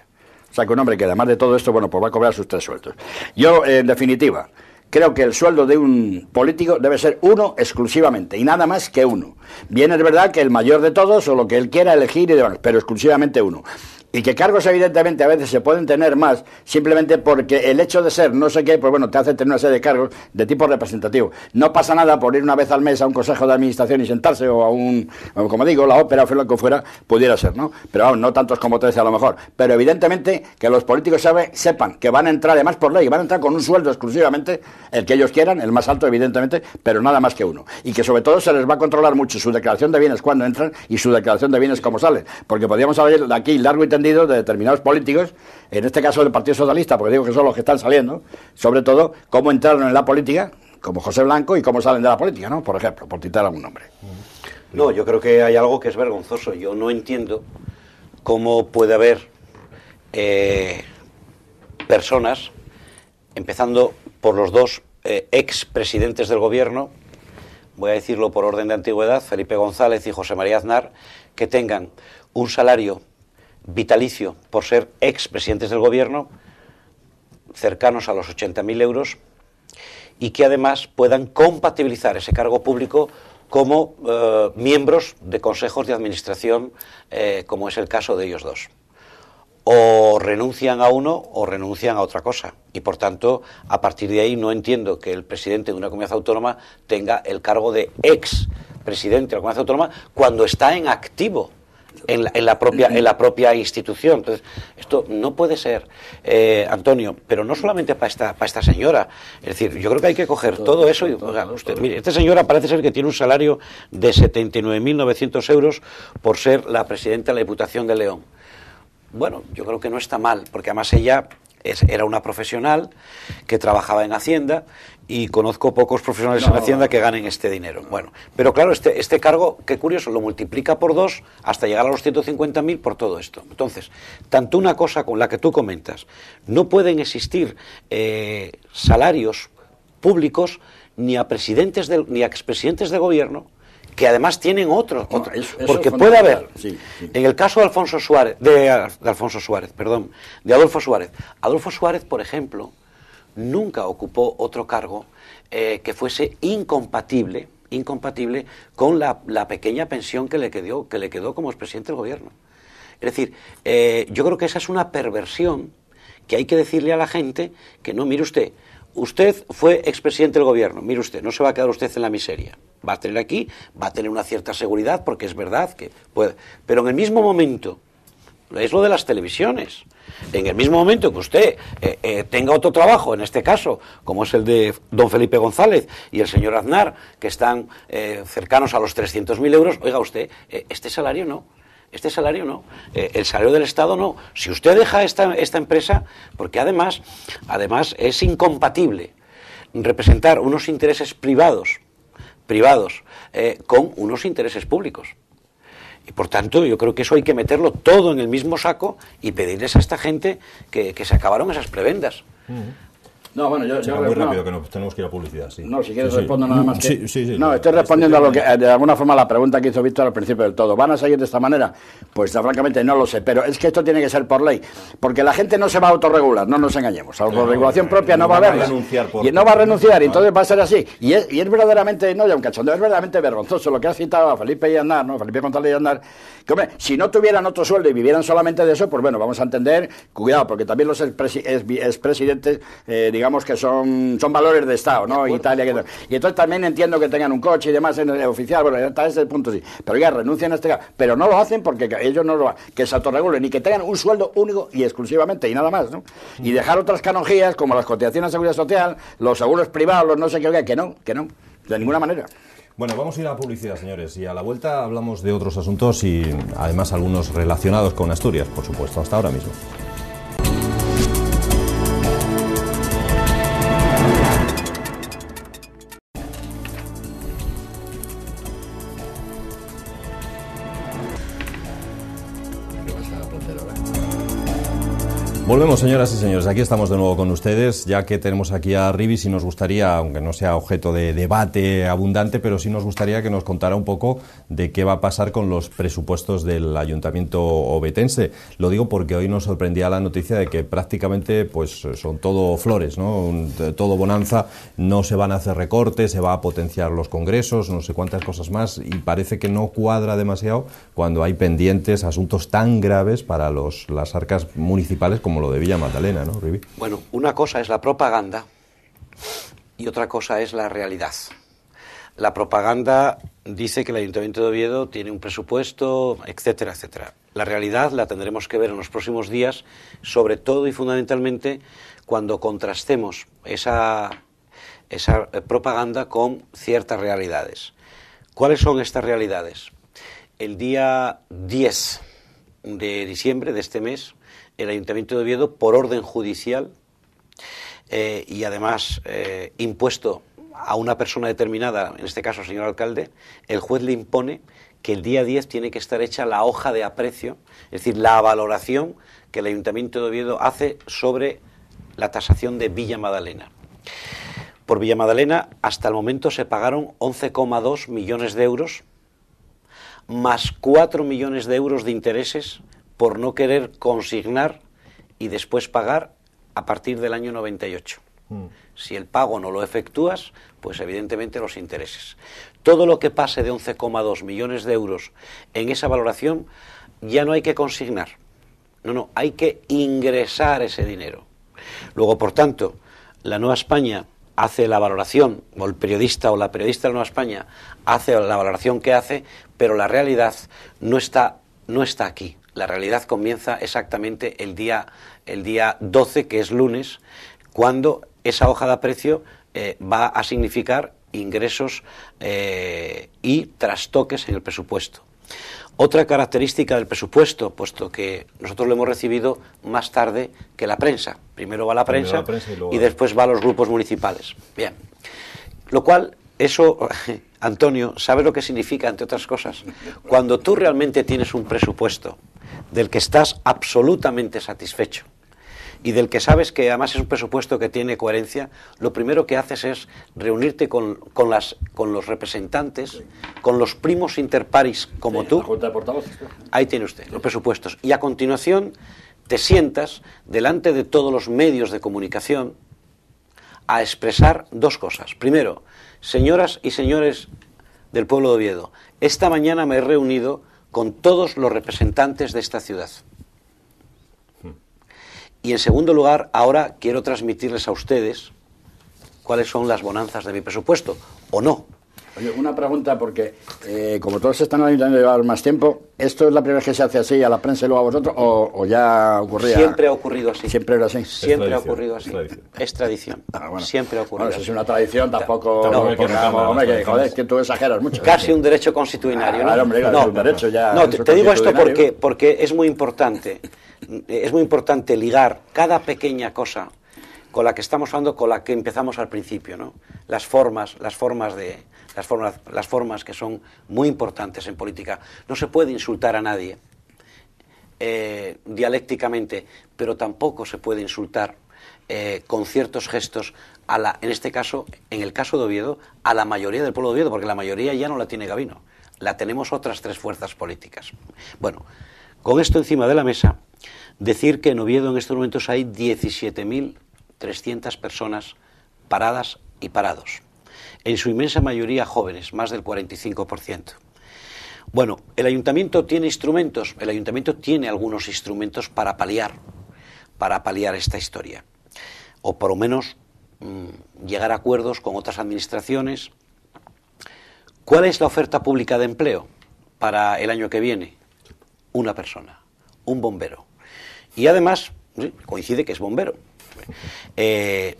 O sea, que un hombre que además de todo esto, bueno, pues va a cobrar sus 3 sueldos. Yo, en definitiva, creo que el sueldo de un político debe ser uno exclusivamente, y nada más que uno. Bien, es verdad que el mayor de todos, o lo que él quiera elegir y demás, pero exclusivamente uno. Y que cargos evidentemente a veces se pueden tener más, simplemente porque el hecho de ser no sé qué, pues bueno, te hace tener una serie de cargos de tipo representativo. No pasa nada por ir una vez al mes a un consejo de administración y sentarse, o a un, como digo, la ópera o lo que fuera, pudiera ser, ¿no? Pero vamos, no tantos como 13 a lo mejor. Pero evidentemente que los políticos sepan que van a entrar, además por ley, van a entrar con un sueldo exclusivamente, el que ellos quieran, el más alto evidentemente, pero nada más que uno. Y que sobre todo se les va a controlar mucho su declaración de bienes cuando entran y su declaración de bienes como salen. Porque podríamos hablar aquí largo y tendido de determinados políticos, en este caso del Partido Socialista, porque digo que son los que están saliendo, sobre todo cómo entraron en la política, como José Blanco, y cómo salen de la política, ¿no? Por ejemplo, por citar algún nombre. No, yo creo que hay algo que es vergonzoso. Yo no entiendo cómo puede haber personas, empezando por los 2 expresidentes del gobierno, voy a decirlo por orden de antigüedad, Felipe González y José María Aznar, que tengan un salario vitalicio por ser expresidentes del gobierno cercanos a los 80.000 euros, y que además puedan compatibilizar ese cargo público como miembros de consejos de administración, como es el caso de ellos 2. O renuncian a uno o renuncian a otra cosa, y por tanto a partir de ahí no entiendo que el presidente de una comunidad autónoma tenga el cargo de ex presidente de la comunidad autónoma cuando está en activo en la propia institución. Entonces, esto no puede ser, Antonio, pero no solamente para esta señora. Es decir, yo creo que hay que coger todo eso y, oiga, usted, mire, esta señora parece ser que tiene un salario de 79.900 euros por ser la presidenta de la Diputación de León. Bueno, yo creo que no está mal, porque además ella era una profesional que trabajaba en Hacienda y conozco pocos profesionales en Hacienda que ganen este dinero. Bueno, pero claro, este cargo, qué curioso, lo multiplica por 2 hasta llegar a los 150.000 por todo esto. Entonces, tanto una cosa con la que tú comentas, no pueden existir salarios públicos ni a presidentes ni a expresidentes de gobierno que además tienen otros, porque puede haber, en el caso de Adolfo Suárez, Adolfo Suárez, por ejemplo, nunca ocupó otro cargo que fuese incompatible con la pequeña pensión que le quedó como expresidente del gobierno. Es decir, yo creo que esa es una perversión que hay que decirle a la gente que no, mire usted fue expresidente del gobierno, mire usted, no se va a quedar usted en la miseria. Va a tener aquí, va a tener una cierta seguridad, porque es verdad que puede. Pero en el mismo momento, es lo de las televisiones, en el mismo momento que usted tenga otro trabajo, en este caso, como es el de don Felipe González y el señor Aznar, que están cercanos a los 300.000 euros, oiga usted, este salario no. El salario del Estado no. Si usted deja esta empresa, porque además es incompatible representar unos intereses privados con unos intereses públicos. Y por tanto, yo creo que eso hay que meterlo todo en el mismo saco y pedirles a esta gente que se acabaron esas prebendas. No, bueno, muy rápido, que nos tenemos que ir a publicidad. Sí. No, si quieres respondo nada más que... Sí, no, estoy respondiendo a lo que, de alguna forma, la pregunta que hizo Víctor al principio del todo. ¿Van a seguir de esta manera? Pues francamente no lo sé, pero es que esto tiene que ser por ley, porque la gente no se va a autorregular, no nos engañemos. Autorregulación propia no va a haberla. Y no va a renunciar, y entonces va a ser así. Y es verdaderamente, no ya un cachondeo, es verdaderamente vergonzoso lo que ha citado a Felipe y Aznar, ¿no? Felipe González y Aznar, que, hombre, si no tuvieran otro sueldo y vivieran solamente de eso, pues bueno, vamos a entender, cuidado, porque también los expresidentes, digamos que son valores de Estado, ¿no? Italia, y entonces también entiendo que tengan un coche y demás en el oficial, bueno, hasta ese punto sí, pero ya renuncian a este caso, pero no lo hacen porque ellos no lo hacen, que se autorregulen y que tengan un sueldo único y exclusivamente y nada más, ¿no? Y dejar otras canonjías como las cotizaciones de seguridad social, los seguros privados, los no sé qué, que no, de ninguna manera. Bueno, vamos a ir a publicidad, señores, y a la vuelta hablamos de otros asuntos y además algunos relacionados con Asturias, por supuesto, hasta ahora mismo. Volvemos, señoras y señores, aquí estamos de nuevo con ustedes, ya que tenemos aquí a Rivi, si nos gustaría, aunque no sea objeto de debate abundante, pero sí nos gustaría que nos contara un poco de qué va a pasar con los presupuestos del Ayuntamiento ovetense. Lo digo porque hoy nos sorprendía la noticia de que prácticamente pues son todo flores, ¿no? Todo bonanza, no se van a hacer recortes, se va a potenciar los congresos, no sé cuántas cosas más, y parece que no cuadra demasiado cuando hay pendientes asuntos tan graves para las arcas municipales como lo de Villa Magdalena, ¿no, Rivi? Bueno, una cosa es la propaganda y otra cosa es la realidad. La propaganda dice que el Ayuntamiento de Oviedo tiene un presupuesto, etcétera, etcétera. La realidad la tendremos que ver en los próximos días, sobre todo y fundamentalmente cuando contrastemos esa propaganda con ciertas realidades. ¿Cuáles son estas realidades? El día 10 de diciembre de este mes, el Ayuntamiento de Oviedo, por orden judicial y además impuesto a una persona determinada, en este caso al señor alcalde, el juez le impone que el día 10 tiene que estar hecha la hoja de aprecio, es decir, la valoración que el Ayuntamiento de Oviedo hace sobre la tasación de Villa Magdalena. Por Villa Magdalena, hasta el momento se pagaron 11,2 millones de euros, más 4 millones de euros de intereses por no querer consignar y después pagar a partir del año 98. Si el pago no lo efectúas, pues evidentemente los intereses. Todo lo que pase de 11,2 millones de euros en esa valoración ya no hay que consignar. No, hay que ingresar ese dinero. Luego, por tanto, la Nueva España hace la valoración, o el periodista o la periodista de Nueva España hace la valoración que hace, pero la realidad no está aquí. La realidad comienza exactamente el día 12, que es lunes, cuando esa hoja de aprecio va a significar ingresos y trastoques en el presupuesto. Otra característica del presupuesto, puesto que nosotros lo hemos recibido más tarde que la prensa. Primero va la prensa y después va a los grupos municipales. Bien. Lo cual, eso, Antonio, ¿sabes lo que significa, entre otras cosas? Cuando tú realmente tienes un presupuesto del que estás absolutamente satisfecho y del que sabes que además es un presupuesto que tiene coherencia, lo primero que haces es reunirte con los representantes, con los primos inter pares como tú. La Junta de Portavoces. Ahí tiene usted los presupuestos. Y a continuación te sientas delante de todos los medios de comunicación a expresar dos cosas. Primero, señoras y señores del pueblo de Oviedo, esta mañana me he reunido con todos los representantes de esta ciudad. Y en segundo lugar, ahora quiero transmitirles a ustedes cuáles son las bonanzas de mi presupuesto, o no. Oye, una pregunta, porque como todos están ayudando a llevar más tiempo, ¿esto es la primera vez que se hace así a la prensa y luego a vosotros, o ya ocurría? Siempre ha ocurrido así. ¿Siempre era así? Siempre ha ocurrido así. Es tradición. Bueno. Siempre ha ocurrido así. Si es una tradición, tampoco... No, es que tú exageras mucho. Casi un derecho constitucionario, ¿no? Hombre, no, un derecho ya... No, te digo esto porque es muy importante. Es muy importante ligar cada pequeña cosa con la que estamos hablando, con la que empezamos al principio, ¿no? Las formas que son muy importantes en política. No se puede insultar a nadie dialécticamente, pero tampoco se puede insultar con ciertos gestos en este caso, en el caso de Oviedo, a la mayoría del pueblo de Oviedo, porque la mayoría ya no la tiene Gabino, la tenemos otras tres fuerzas políticas. Bueno, con esto encima de la mesa, decir que en Oviedo en estos momentos hay 17.300 personas paradas y parados. En su inmensa mayoría jóvenes, más del 45%. Bueno, ¿el ayuntamiento tiene instrumentos? El ayuntamiento tiene algunos instrumentos para paliar esta historia. O por lo menos llegar a acuerdos con otras administraciones. ¿Cuál es la oferta pública de empleo para el año que viene? Una persona, un bombero. Y además, coincide que es bombero. Que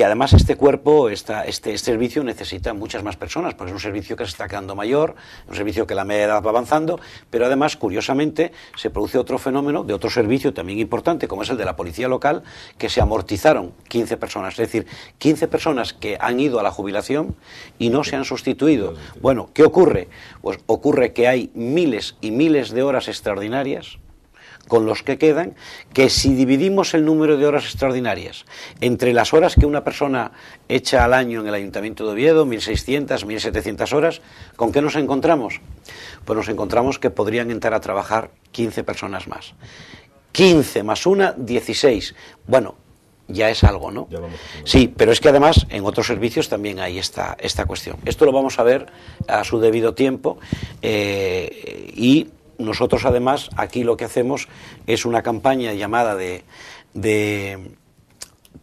además este cuerpo, este servicio necesita muchas más personas, porque es un servicio que se está quedando mayor, un servicio que la media edad va avanzando, pero además, curiosamente, se produce otro fenómeno de otro servicio también importante, como es el de la policía local, que se amortizaron 15 personas, es decir, 15 personas que han ido a la jubilación y no se han sustituido. Bueno, ¿qué ocurre? Pues ocurre que hay miles y miles de horas extraordinarias con los que quedan, que si dividimos el número de horas extraordinarias entre las horas que una persona echa al año en el Ayuntamiento de Oviedo, 1.600, 1.700 horas, ¿con qué nos encontramos? Pues nos encontramos que podrían entrar a trabajar 15 personas más. 15 más una, 16. Bueno, ya es algo, ¿no? Sí, pero es que además en otros servicios también hay esta cuestión. Esto lo vamos a ver a su debido tiempo y nosotros además aquí lo que hacemos es una campaña llamada de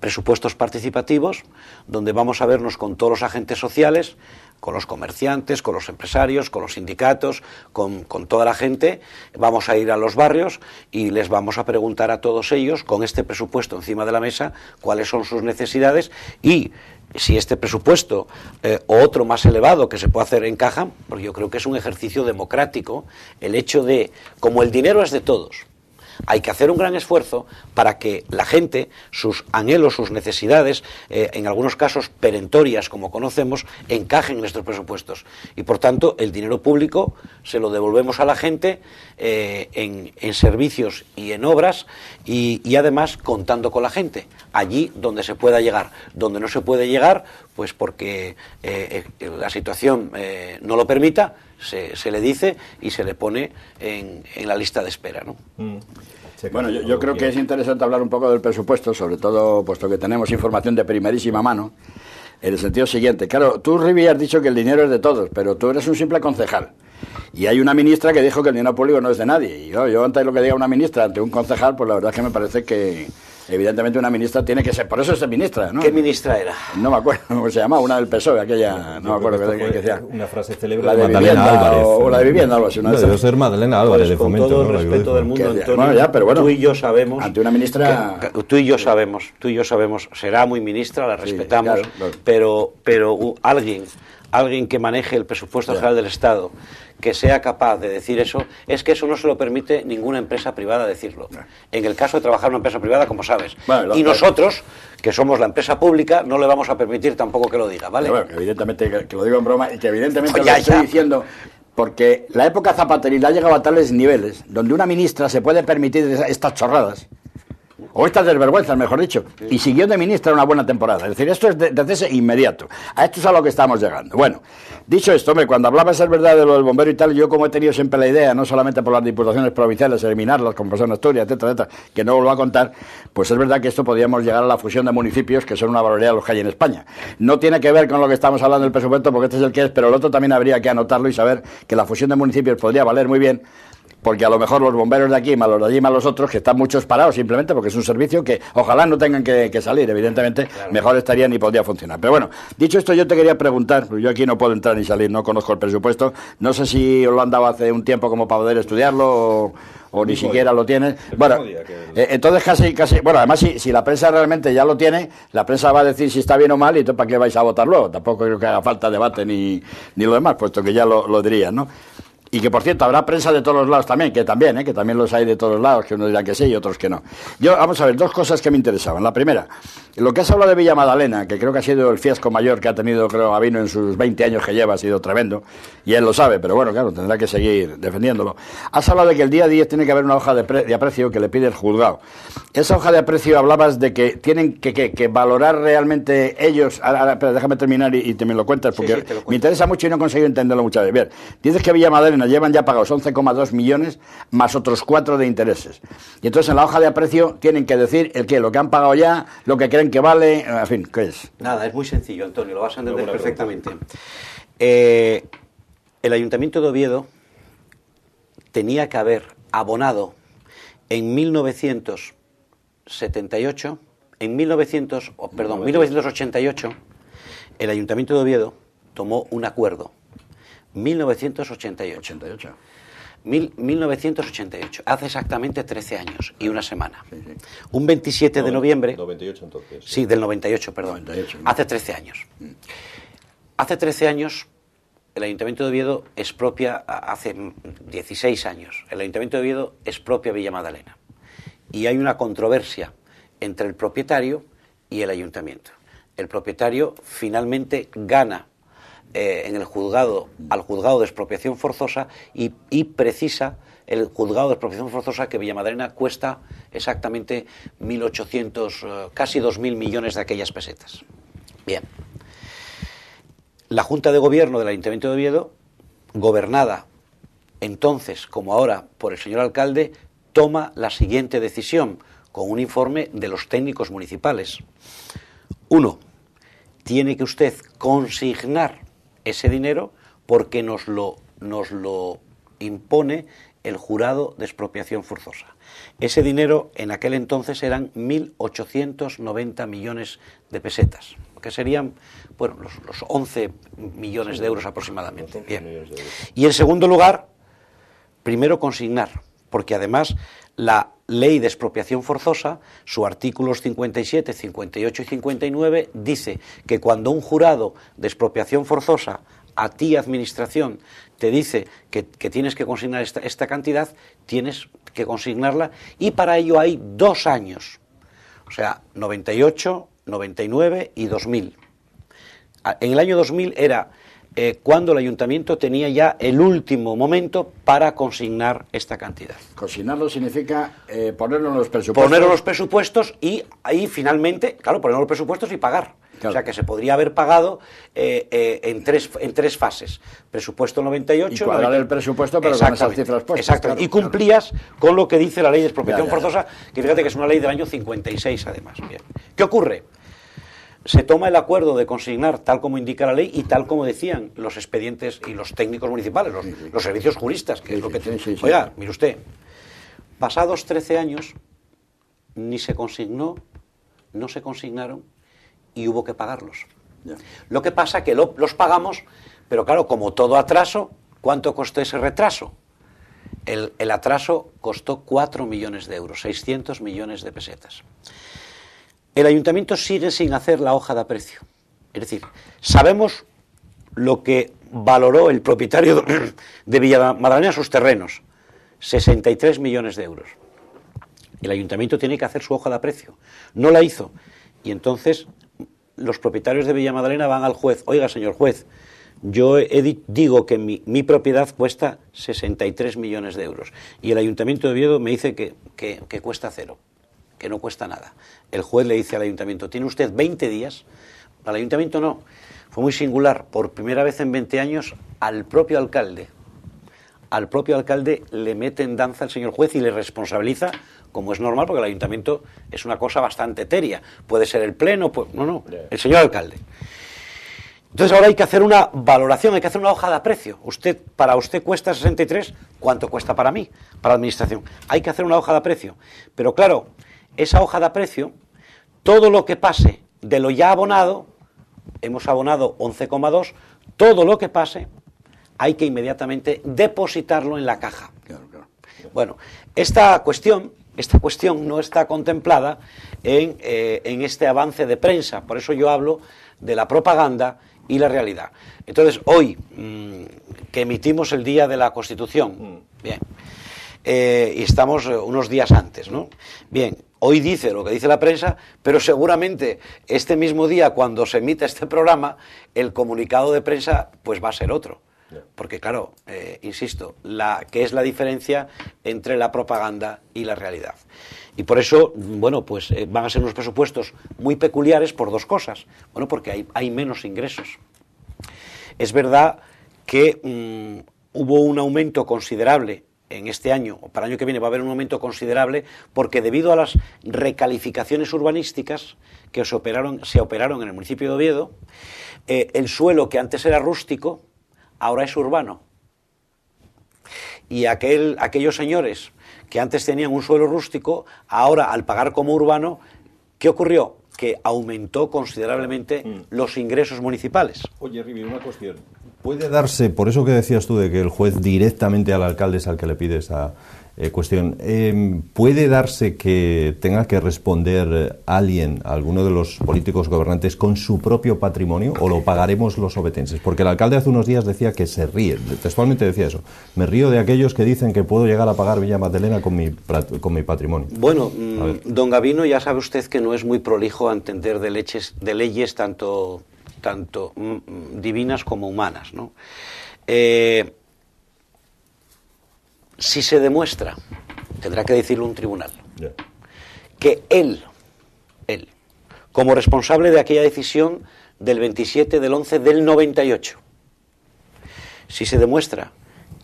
presupuestos participativos, donde vamos a vernos con todos los agentes sociales, con los comerciantes, con los empresarios, con los sindicatos, con toda la gente. Vamos a ir a los barrios y les vamos a preguntar a todos ellos, con este presupuesto encima de la mesa, cuáles son sus necesidades y si este presupuesto o otro más elevado que se puede hacer encajan, porque yo creo que es un ejercicio democrático el hecho de, como el dinero es de todos, hay que hacer un gran esfuerzo para que la gente, sus anhelos, sus necesidades, en algunos casos perentorias, como conocemos, encajen en nuestros presupuestos. Y por tanto, el dinero público se lo devolvemos a la gente en servicios y en obras y además contando con la gente, allí donde se pueda llegar. Donde no se puede llegar, pues porque la situación no lo permita, se le dice y se le pone en la lista de espera, ¿no? Bueno, yo creo que es interesante hablar un poco del presupuesto, sobre todo puesto que tenemos información de primerísima mano, en el sentido siguiente. Claro, tú, Rivi, has dicho que el dinero es de todos, pero tú eres un simple concejal. Y hay una ministra que dijo que el dinero público no es de nadie. Y yo ante lo que diga una ministra, ante un concejal, pues la verdad es que me parece que evidentemente una ministra tiene que ser, por eso es ministra, ¿no? ¿Qué ministra era? No me acuerdo cómo se llamaba, una del PSOE, aquella, no me acuerdo qué decía. Una frase célebre la de de Magdalena Álvarez. O la de vivienda, algo así. No, debe ser Magdalena Álvarez de Con Fomento. todo el ¿no? respeto del mundo, Antonio, bueno, ya, pero bueno, tú y yo sabemos... ante una ministra... Tú y yo sabemos, será muy ministra, la respetamos, claro. pero alguien que maneje el presupuesto general del Estado, que sea capaz de decir eso, es que eso no se lo permite ninguna empresa privada decirlo. En el caso de trabajar en una empresa privada, como sabes. Bueno, y nosotros, que somos la empresa pública, no le vamos a permitir tampoco que lo diga, ¿vale? Bueno, que evidentemente, que lo digo en broma, y que evidentemente Pues lo estoy diciendo... Porque la época zapateril ha llegado a tales niveles donde una ministra se puede permitir estas chorradas, o estas desvergüenzas, mejor dicho, y siguió de ministra una buena temporada. Es decir, esto es de cese inmediato. A esto es a lo que estamos llegando. Bueno, dicho esto, hombre, cuando hablabas, es verdad, de lo del bombero y tal, yo como he tenido siempre la idea, no solamente por las diputaciones provinciales, eliminarlas, como pasó en Asturias, etcétera, etcétera, que no lo voy a contar, pues es verdad que esto podríamos llegar a la fusión de municipios, que son una barbaridad los que hay en España. No tiene que ver con lo que estamos hablando del presupuesto, porque este es el que es, pero el otro también habría que anotarlo y saber que la fusión de municipios podría valer muy bien, porque a lo mejor los bomberos de aquí, más los de allí, más los otros, que están muchos parados simplemente porque es un servicio que ojalá no tengan que salir, evidentemente, claro, mejor estarían y podría funcionar. Pero bueno, dicho esto, yo te quería preguntar, yo aquí no puedo entrar ni salir, no conozco el presupuesto, no sé si os lo han dado hace un tiempo como para poder estudiarlo o ni siquiera lo tienes. Bueno, entonces casi, bueno, además si la prensa realmente ya lo tiene, la prensa va a decir si está bien o mal y entonces para qué vais a votar luego. Tampoco creo que haga falta debate ni lo demás, puesto que ya lo dirían, ¿no? Y que, por cierto, habrá prensa de todos los lados también, que también los hay de todos los lados, que unos dirán que sí y otros que no. Yo, vamos a ver, dos cosas que me interesaban. La primera, lo que has hablado de Villa Madalena, que creo que ha sido el fiasco mayor que ha tenido, creo, Gabino en sus 20 años que lleva, ha sido tremendo, y él lo sabe, pero bueno, claro, tendrá que seguir defendiéndolo. Has hablado de que el día 10 tiene que haber una hoja de aprecio que le pide el juzgado. Esa hoja de aprecio hablabas de que tienen que valorar realmente ellos... Ahora, espera, déjame terminar y te me lo cuentas, porque sí, me interesa mucho y no he conseguido entenderlo muchas veces. Bien, dices que Villa Madalena llevan ya pagados 11,2 millones más otros 4 de intereses. Y entonces en la hoja de aprecio tienen que decir el qué, lo que han pagado ya, lo que creen que vale, en fin, ¿qué es? Nada, es muy sencillo, Antonio, lo vas a entender perfectamente. El Ayuntamiento de Oviedo tenía que haber abonado en 1988, 1988, el Ayuntamiento de Oviedo tomó un acuerdo. 1988. 1988, hace exactamente 13 años y una semana. Sí, sí. Un 27 de noviembre... 98 entonces. Sí, del 98, perdón. 98, ¿no? Hace 13 años. Hace 13 años el Ayuntamiento de Oviedo expropia, hace 16 años, el Ayuntamiento de Oviedo expropia Villa Madalena. Y hay una controversia entre el propietario y el Ayuntamiento. El propietario finalmente gana en el juzgado, al juzgado de expropiación forzosa y precisa el juzgado de expropiación forzosa que Villa Madalena cuesta exactamente 1.800, casi 2.000 millones de aquellas pesetas. Bien. La Junta de Gobierno del Ayuntamiento de Oviedo, gobernada entonces como ahora por el señor alcalde, toma la siguiente decisión con un informe de los técnicos municipales. 1. Tiene que usted consignar ese dinero porque nos lo impone el jurado de expropiación forzosa. Ese dinero en aquel entonces eran 1.890 millones de pesetas, que serían, bueno, los 11 millones de euros aproximadamente. Bien. Y en segundo lugar, primero consignar, porque además la ley de expropiación forzosa, sus artículos 57, 58 y 59, dice que cuando un jurado de expropiación forzosa a ti, administración, te dice que tienes que consignar esta cantidad, tienes que consignarla, y para ello hay 2 años, o sea, 98, 99 y 2000. En el año 2000 era cuando el ayuntamiento tenía ya el último momento para consignar esta cantidad. Consignarlo significa ponerlo en los presupuestos. Ponerlo en los presupuestos y ahí finalmente, claro, ponerlo en los presupuestos y pagar. Claro. O sea, que se podría haber pagado en tres fases. Presupuesto 98... Y cuadrar el presupuesto, pero con esas cifras puestas. Exactamente. Claro, y cumplías con lo que dice la ley de expropiación forzosa, que fíjate que es una ley del año 56, además. Bien. ¿Qué ocurre? Se toma el acuerdo de consignar tal como indica la ley y tal como decían los expedientes y los técnicos municipales, los servicios juristas, que es lo que... Oiga, mire usted, pasados 13 años, ni se consignó, no se consignaron y hubo que pagarlos. Ya. Lo que pasa que los pagamos, pero claro, como todo atraso, ¿cuánto costó ese retraso? El atraso costó 4 millones de euros, 600 millones de pesetas. El ayuntamiento sigue sin hacer la hoja de aprecio. Es decir, sabemos lo que valoró el propietario de Villa Madalena sus terrenos, 63 millones de euros. El ayuntamiento tiene que hacer su hoja de aprecio. No la hizo. Y entonces los propietarios de Villa Madalena van al juez. Oiga, señor juez, yo digo que mi propiedad cuesta 63 millones de euros. Y el ayuntamiento de Oviedo me dice que cuesta cero, que no cuesta nada. El juez le dice al ayuntamiento, tiene usted 20 días. Al ayuntamiento no. Fue muy singular. Por primera vez en 20 años, al propio alcalde le mete en danza el señor juez y le responsabiliza, como es normal, porque el ayuntamiento es una cosa bastante etérea. Puede ser el pleno, no, el señor alcalde. Entonces ahora hay que hacer una valoración, hay que hacer una hoja de aprecio. Para usted cuesta 63, ¿cuánto cuesta para mí, para la administración? Hay que hacer una hoja de aprecio. Pero claro, esa hoja de aprecio, todo lo que pase de lo ya abonado, hemos abonado 11,2, todo lo que pase hay que inmediatamente depositarlo en la caja. Claro. Bueno, esta cuestión no está contemplada en este avance de prensa, por eso yo hablo de la propaganda y la realidad. Entonces, hoy, que emitimos el Día de la Constitución, bien, y estamos unos días antes, ¿no? Bien, hoy dice lo que dice la prensa, pero seguramente este mismo día, cuando se emita este programa, el comunicado de prensa pues va a ser otro. Porque claro, insisto, ¿qué es la diferencia entre la propaganda y la realidad? Y por eso, bueno, pues van a ser unos presupuestos muy peculiares por dos cosas. Bueno, porque hay menos ingresos. Es verdad que hubo un aumento considerable en este año, o para el año que viene va a haber un aumento considerable, porque debido a las recalificaciones urbanísticas que se operaron en el municipio de Oviedo, el suelo que antes era rústico, ahora es urbano. Y aquellos señores que antes tenían un suelo rústico, ahora al pagar como urbano, ¿qué ocurrió? Que aumentó considerablemente los ingresos municipales. Oye, Rivi, una cuestión. ¿Puede darse, por eso que decías tú de que el juez directamente al alcalde es al que le pide esa cuestión, ¿puede darse que tenga que responder alguien, alguno de los políticos gobernantes, con su propio patrimonio o lo pagaremos los ovetenses? Porque el alcalde hace unos días decía que se ríe, textualmente decía eso. Me río de aquellos que dicen que puedo llegar a pagar Villa Madalena con mi patrimonio. Bueno, don Gabino, ya sabe usted que no es muy prolijo a entender de leyes tanto divinas como humanas, ¿no? Si se demuestra, tendrá que decirlo un tribunal, que él, como responsable de aquella decisión del 27 del 11 del 98, si se demuestra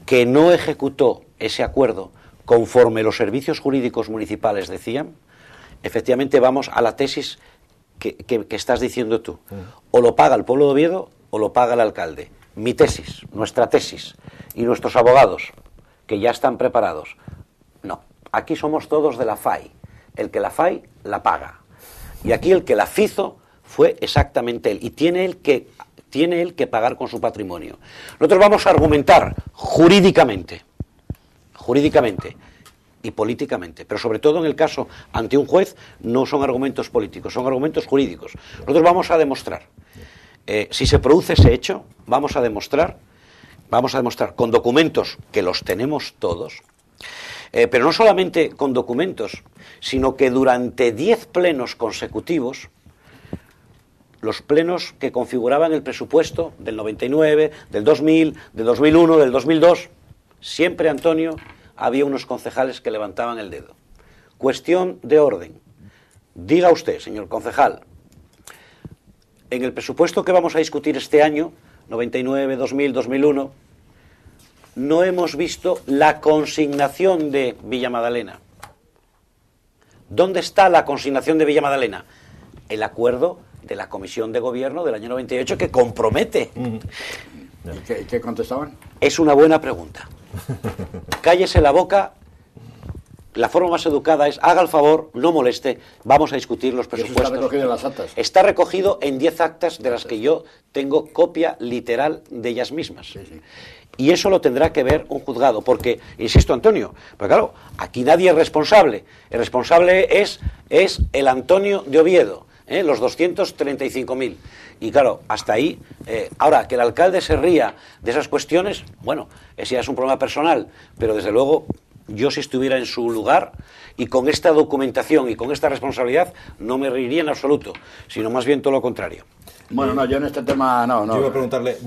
que no ejecutó ese acuerdo conforme los servicios jurídicos municipales decían, efectivamente vamos a la tesis que estás diciendo tú. O lo paga el pueblo de Oviedo o lo paga el alcalde. Mi tesis, nuestra tesis y nuestros abogados, que ya están preparados. No, aquí somos todos de la FAI. El que la FAI la paga. Y aquí el que la fizo fue exactamente él. Y tiene él que pagar con su patrimonio. Nosotros vamos a argumentar jurídicamente y políticamente, pero sobre todo en el caso ante un juez no son argumentos políticos, son argumentos jurídicos. Nosotros vamos a demostrar, si se produce ese hecho, vamos a demostrar con documentos que los tenemos todos, pero no solamente con documentos, sino que durante 10 plenos consecutivos, los plenos que configuraban el presupuesto del 99, del 2000, del 2001, del 2002, siempre, Antonio, había unos concejales que levantaban el dedo. Cuestión de orden. Diga usted, señor concejal, en el presupuesto que vamos a discutir este año, 99, 2000, 2001, no hemos visto la consignación de Villa Madalena. ¿Dónde está la consignación de Villa Madalena? El acuerdo de la Comisión de Gobierno del año 98 que compromete. ¿Y qué contestaban? Es una buena pregunta. Cállese la boca la forma más educada es, haga el favor, no moleste, vamos a discutir los presupuestos. Eso está recogido en las actas. Está recogido en 10 actas de las que yo tengo copia literal de ellas mismas. Sí, sí. Y eso lo tendrá que ver un juzgado, porque, insisto, Antonio, pero claro, aquí nadie es responsable. El responsable es el Antonio de Oviedo, los 235.000. Y claro, hasta ahí, ahora, que el alcalde se ría de esas cuestiones, bueno, ese ya es un problema personal, pero desde luego, yo si estuviera en su lugar y con esta documentación y con esta responsabilidad, no me reiría en absoluto, sino más bien todo lo contrario. Bueno, no, yo en este tema no. Yo iba a preguntarle,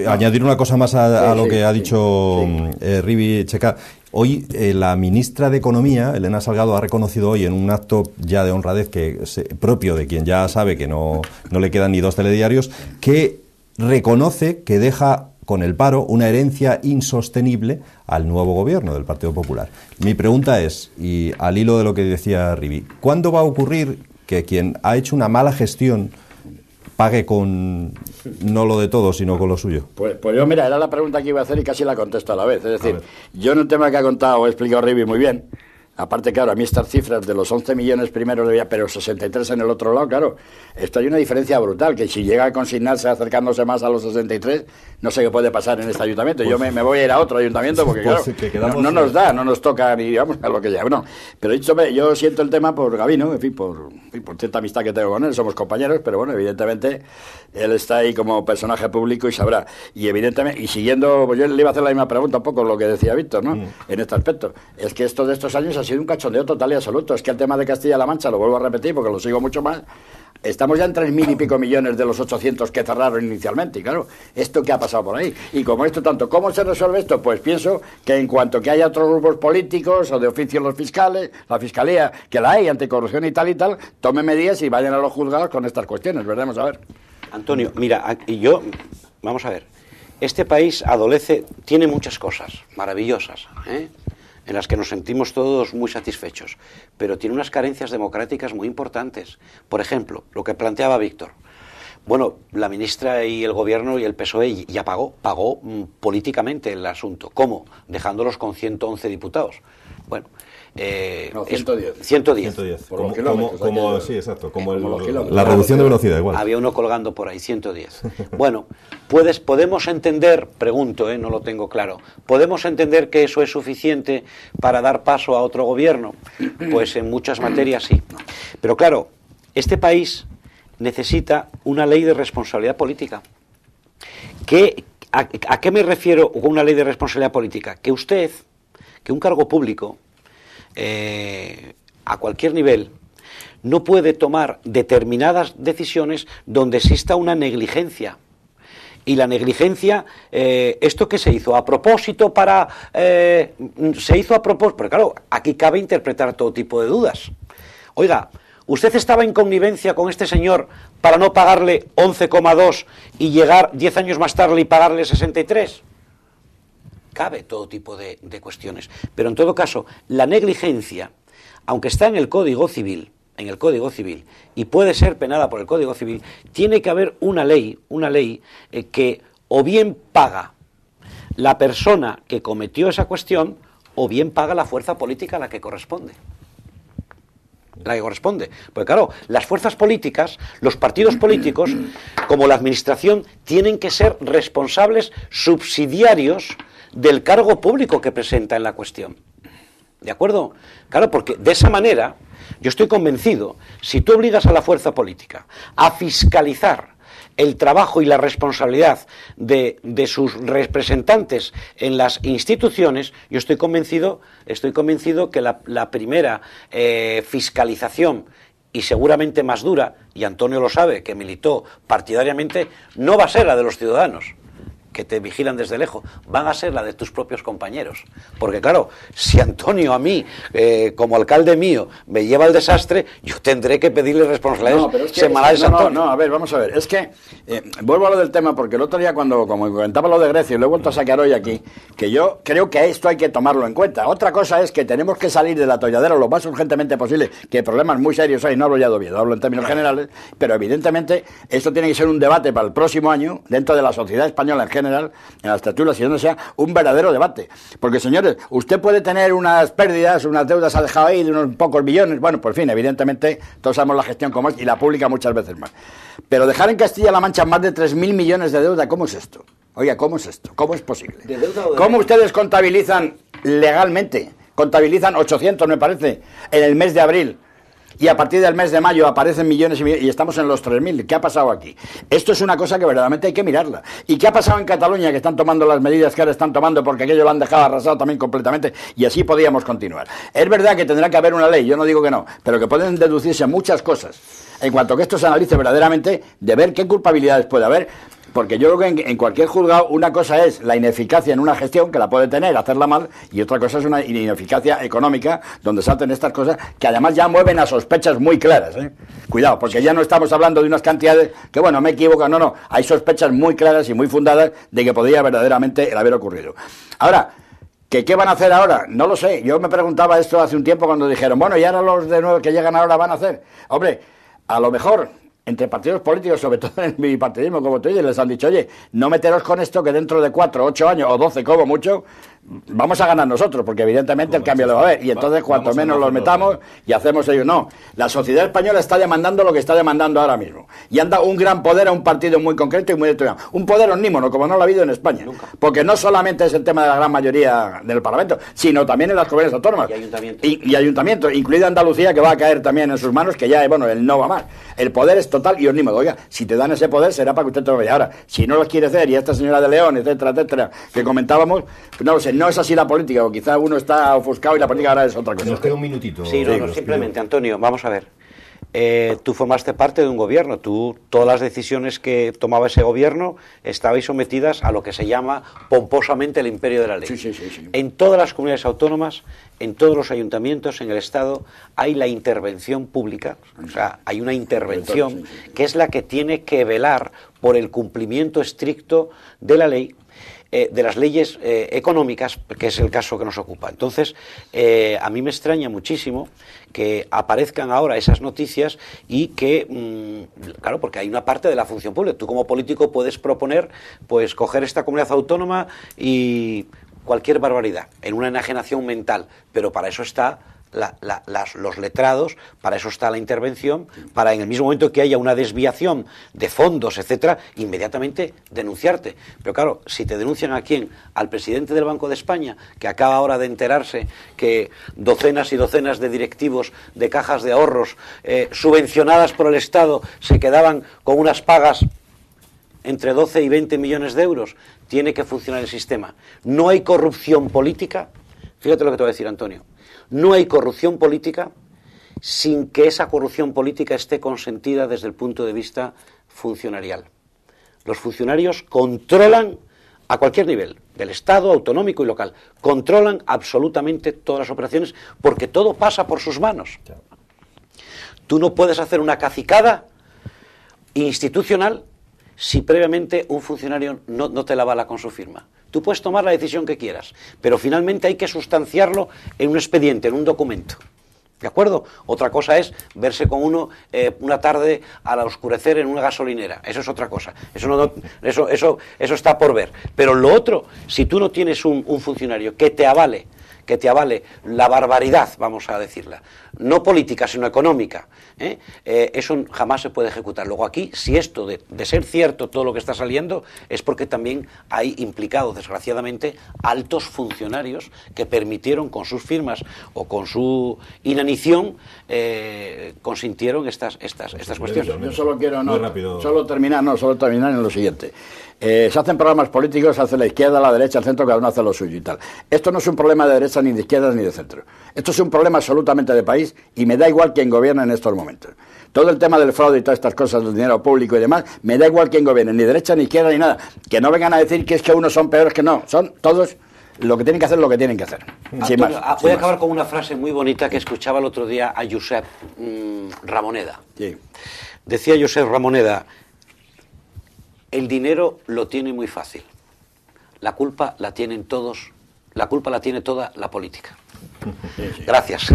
añadir una cosa más a lo que ha dicho Rivi Checa. Hoy la ministra de Economía, Elena Salgado, ha reconocido hoy en un acto ya de honradez propio de quien ya sabe que no le quedan ni 2 telediarios, que reconoce que deja con el paro una herencia insostenible al nuevo gobierno del Partido Popular. Mi pregunta es, y al hilo de lo que decía Rivi, ¿cuándo va a ocurrir que quien ha hecho una mala gestión pague con no lo de todo, sino con lo suyo? Pues yo, mira, era la pregunta que iba a hacer y casi la contesto a la vez. Es decir, yo en un tema que ha contado, he explicado Rivi muy bien. Aparte, claro, a mí estas cifras de los 11 millones primero, pero 63 en el otro lado, claro, esto hay una diferencia brutal, que si llega a consignarse acercándose más a los 63, no sé qué puede pasar en este ayuntamiento. Pues, yo me voy a ir a otro ayuntamiento porque, claro, no nos da, no nos toca ni vamos a lo que ya. Bueno, pero dicho, yo siento el tema por Gabino, en fin, por cierta amistad que tengo con él, somos compañeros, pero bueno, evidentemente él está ahí como personaje público y sabrá. Y evidentemente, y siguiendo, pues yo le iba a hacer la misma pregunta, un poco lo que decía Víctor, ¿no? En este aspecto. Es que esto de estos años ha sido un cachondeo total y absoluto. Es que el tema de Castilla-La Mancha, lo vuelvo a repetir porque lo sigo mucho más, estamos ya en 3.000 y pico millones de los 800 que cerraron inicialmente. Y claro, ¿esto qué ha pasado por ahí? Y como esto tanto, ¿cómo se resuelve esto? Pues pienso que en cuanto que haya otros grupos políticos o de oficio los fiscales, la fiscalía, que la hay, anticorrupción y tal, tomen medidas y vayan a los juzgados con estas cuestiones. Veremos a ver. Antonio, mira, vamos a ver, este país tiene muchas cosas maravillosas, en las que nos sentimos todos muy satisfechos, pero tiene unas carencias democráticas muy importantes. Por ejemplo, lo que planteaba Víctor. Bueno, la ministra y el gobierno y el PSOE ya pagó políticamente el asunto. ¿Cómo? Dejándolos con 111 diputados. Bueno, no, 110. 110. Sí, exacto. Como la reducción de velocidad, igual. Había uno colgando por ahí, 110. Bueno, podemos entender, pregunto, no lo tengo claro, ¿podemos entender que eso es suficiente para dar paso a otro gobierno? Pues en muchas materias sí. Pero claro, este país necesita una ley de responsabilidad política. ¿A qué me refiero con una ley de responsabilidad política? Que un cargo público, a cualquier nivel, no puede tomar determinadas decisiones donde exista una negligencia. Y la negligencia, ¿esto qué se hizo? ¿A propósito se hizo a propósito? Porque claro, aquí cabe interpretar todo tipo de dudas. Oiga, ¿usted estaba en connivencia con este señor para no pagarle 11,2 y llegar 10 años más tarde y pagarle 63? Cabe todo tipo de cuestiones. Pero en todo caso, la negligencia, aunque está en el Código Civil, y puede ser penada por el Código Civil, tiene que haber una ley que o bien paga la persona que cometió esa cuestión, o bien paga la fuerza política a la que corresponde. Porque claro, las fuerzas políticas, los partidos políticos, como la administración, tienen que ser responsables subsidiarios del cargo público que presenta en la cuestión. ¿De acuerdo? Claro, porque de esa manera, yo estoy convencido, si tú obligas a la fuerza política a fiscalizar el trabajo y la responsabilidad de sus representantes en las instituciones, yo estoy convencido que la primera fiscalización, y seguramente más dura, y Antonio lo sabe, que militó partidariamente, no va a ser la de los ciudadanos que te vigilan desde lejos, van a ser la de tus propios compañeros. Porque claro, si Antonio a mí, como alcalde mío, me lleva al desastre, yo tendré que pedirle responsabilidades semanales a Antonio. No, a ver, vamos a ver. Es que, vuelvo a lo del tema, porque el otro día como comentaba lo de Grecia, y lo he vuelto a sacar hoy aquí, que yo creo que esto hay que tomarlo en cuenta. Otra cosa es que tenemos que salir del atolladero lo más urgentemente posible, que problemas muy serios hay, no hablo ya de Oviedo, hablo en términos generales, pero evidentemente esto tiene que ser un debate para el próximo año, dentro de la sociedad española en general, general, en las tertulias y donde sea, un verdadero debate. Porque, señores, usted puede tener unas pérdidas, unas deudas ha dejado ahí de unos pocos billones, bueno, por fin, evidentemente, todos sabemos la gestión como es y la pública muchas veces más. Pero dejar en Castilla-La Mancha más de 3.000 millones de deuda, ¿cómo es esto? Oiga, ¿cómo es esto? ¿Cómo es posible? ¿Cómo ustedes contabilizan legalmente? Contabilizan 800, me parece, en el mes de abril. Y a partir del mes de mayo aparecen millones y millones, y estamos en los 3.000. ¿Qué ha pasado aquí? Esto es una cosa que verdaderamente hay que mirarla. ¿Y qué ha pasado en Cataluña, que están tomando las medidas que ahora están tomando, porque aquello lo han dejado arrasado también completamente, y así podíamos continuar? Es verdad que tendrá que haber una ley, yo no digo que no, pero que pueden deducirse muchas cosas, en cuanto a que esto se analice verdaderamente, de ver qué culpabilidades puede haber. Porque yo creo que en cualquier juzgado una cosa es la ineficacia en una gestión, que la puede tener, hacerla mal, y otra cosa es una ineficacia económica, donde salten estas cosas, que además ya mueven a sospechas muy claras, ¿eh? Cuidado, porque ya no estamos hablando de unas cantidades que, bueno, me equivoco, no, hay sospechas muy claras y muy fundadas de que podría verdaderamente el haber ocurrido. Ahora, ¿qué van a hacer ahora? No lo sé, yo me preguntaba esto hace un tiempo cuando dijeron, bueno, y ahora los de nuevo que llegan ahora van a hacer. Hombre, a lo mejor entre partidos políticos, sobre todo en mi partidismo, como tú dices, les han dicho, oye, no meteros con esto, que dentro de 4, 8 años o 12 como mucho, vamos a ganar nosotros, porque evidentemente el cambio lo va a haber, y entonces cuanto menos los metamos y hacemos ellos. No, la sociedad española está demandando lo que está demandando ahora mismo, y han dado un gran poder a un partido muy concreto y muy determinado, un poder omnímono, como no lo ha habido en España. Nunca. Porque no solamente es el tema de la gran mayoría del Parlamento, sino también en las comunidades autónomas y ayuntamientos, incluida Andalucía, que va a caer también en sus manos, que ya, bueno, el no va más. El poder es total y omnímodo. Oiga, si te dan ese poder será para que usted te lo vea. Ahora, si no lo quiere hacer, y esta señora de León, etcétera, etcétera, que comentábamos, pues no lo sé, no es así la política, o quizá uno está ofuscado y la política ahora es otra cosa. Nos queda un minutito. Sí, simplemente, Antonio, vamos a ver. Tú formaste parte de un gobierno, todas las decisiones que tomaba ese gobierno estabais sometidas a lo que se llama pomposamente el imperio de la ley. Sí. En todas las comunidades autónomas, en todos los ayuntamientos, en el Estado, hay la intervención pública, o sea, hay una intervención que es la que tiene que velar por el cumplimiento estricto de la ley, de las leyes económicas, que es el caso que nos ocupa. Entonces, a mí me extraña muchísimo que aparezcan ahora esas noticias y que, claro, porque hay una parte de la función pública. Tú como político puedes proponer, pues, coger esta comunidad autónoma y cualquier barbaridad, en una enajenación mental, pero para eso está los letrados, para eso está la intervención, para en el mismo momento que haya una desviación de fondos, etcétera, inmediatamente denunciarte. Pero claro, si te denuncian ¿a quién? Al presidente del Banco de España, que acaba ahora de enterarse que docenas y docenas de directivos de cajas de ahorros subvencionadas por el Estado se quedaban con unas pagas entre 12 y 20 millones de euros. Tiene que funcionar el sistema. No hay corrupción política. Fíjate lo que te voy a decir, Antonio. No hay corrupción política sin que esa corrupción política esté consentida desde el punto de vista funcionarial. Los funcionarios controlan a cualquier nivel, del Estado, autonómico y local, controlan absolutamente todas las operaciones porque todo pasa por sus manos. Tú no puedes hacer una cacicada institucional si previamente un funcionario no te la avala con su firma. Tú puedes tomar la decisión que quieras, pero finalmente hay que sustanciarlo en un expediente, en un documento. ¿De acuerdo? Otra cosa es verse con uno una tarde al oscurecer en una gasolinera. Eso es otra cosa. Eso está por ver. Pero lo otro, si tú no tienes un funcionario que te avale la barbaridad, vamos a decirla, no política, sino económica, eso jamás se puede ejecutar. Luego aquí, si esto de ser cierto todo lo que está saliendo, es porque también hay implicados, desgraciadamente, altos funcionarios que permitieron con sus firmas o con su inanición, consintieron estas cuestiones. Yo solo quiero, solo terminar en lo siguiente. Se hacen programas políticos, se hace la izquierda, la derecha, el centro, cada uno hace lo suyo y tal. Esto no es un problema de derecha, ni de izquierda, ni de centro. Esto es un problema absolutamente de país y me da igual quién gobierna en estos momentos. Todo el tema del fraude y todas estas cosas, del dinero público y demás, me da igual quién gobierne, ni derecha, ni izquierda, ni nada. Que no vengan a decir que es que unos son peores que no. Son todos lo que tienen que hacer, lo que tienen que hacer. Antonio, voy a acabar con una frase muy bonita que escuchaba el otro día a Josep Ramoneda. Sí. Decía Josep Ramoneda: el dinero lo tiene muy fácil. La culpa la tienen todos. La culpa la tiene toda la política. Gracias.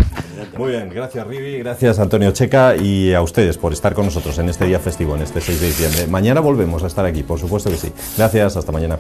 Muy bien, gracias Rivi, gracias Antonio Checa y a ustedes por estar con nosotros en este día festivo, en este 6 de diciembre. Mañana volvemos a estar aquí, por supuesto que sí. Gracias, hasta mañana.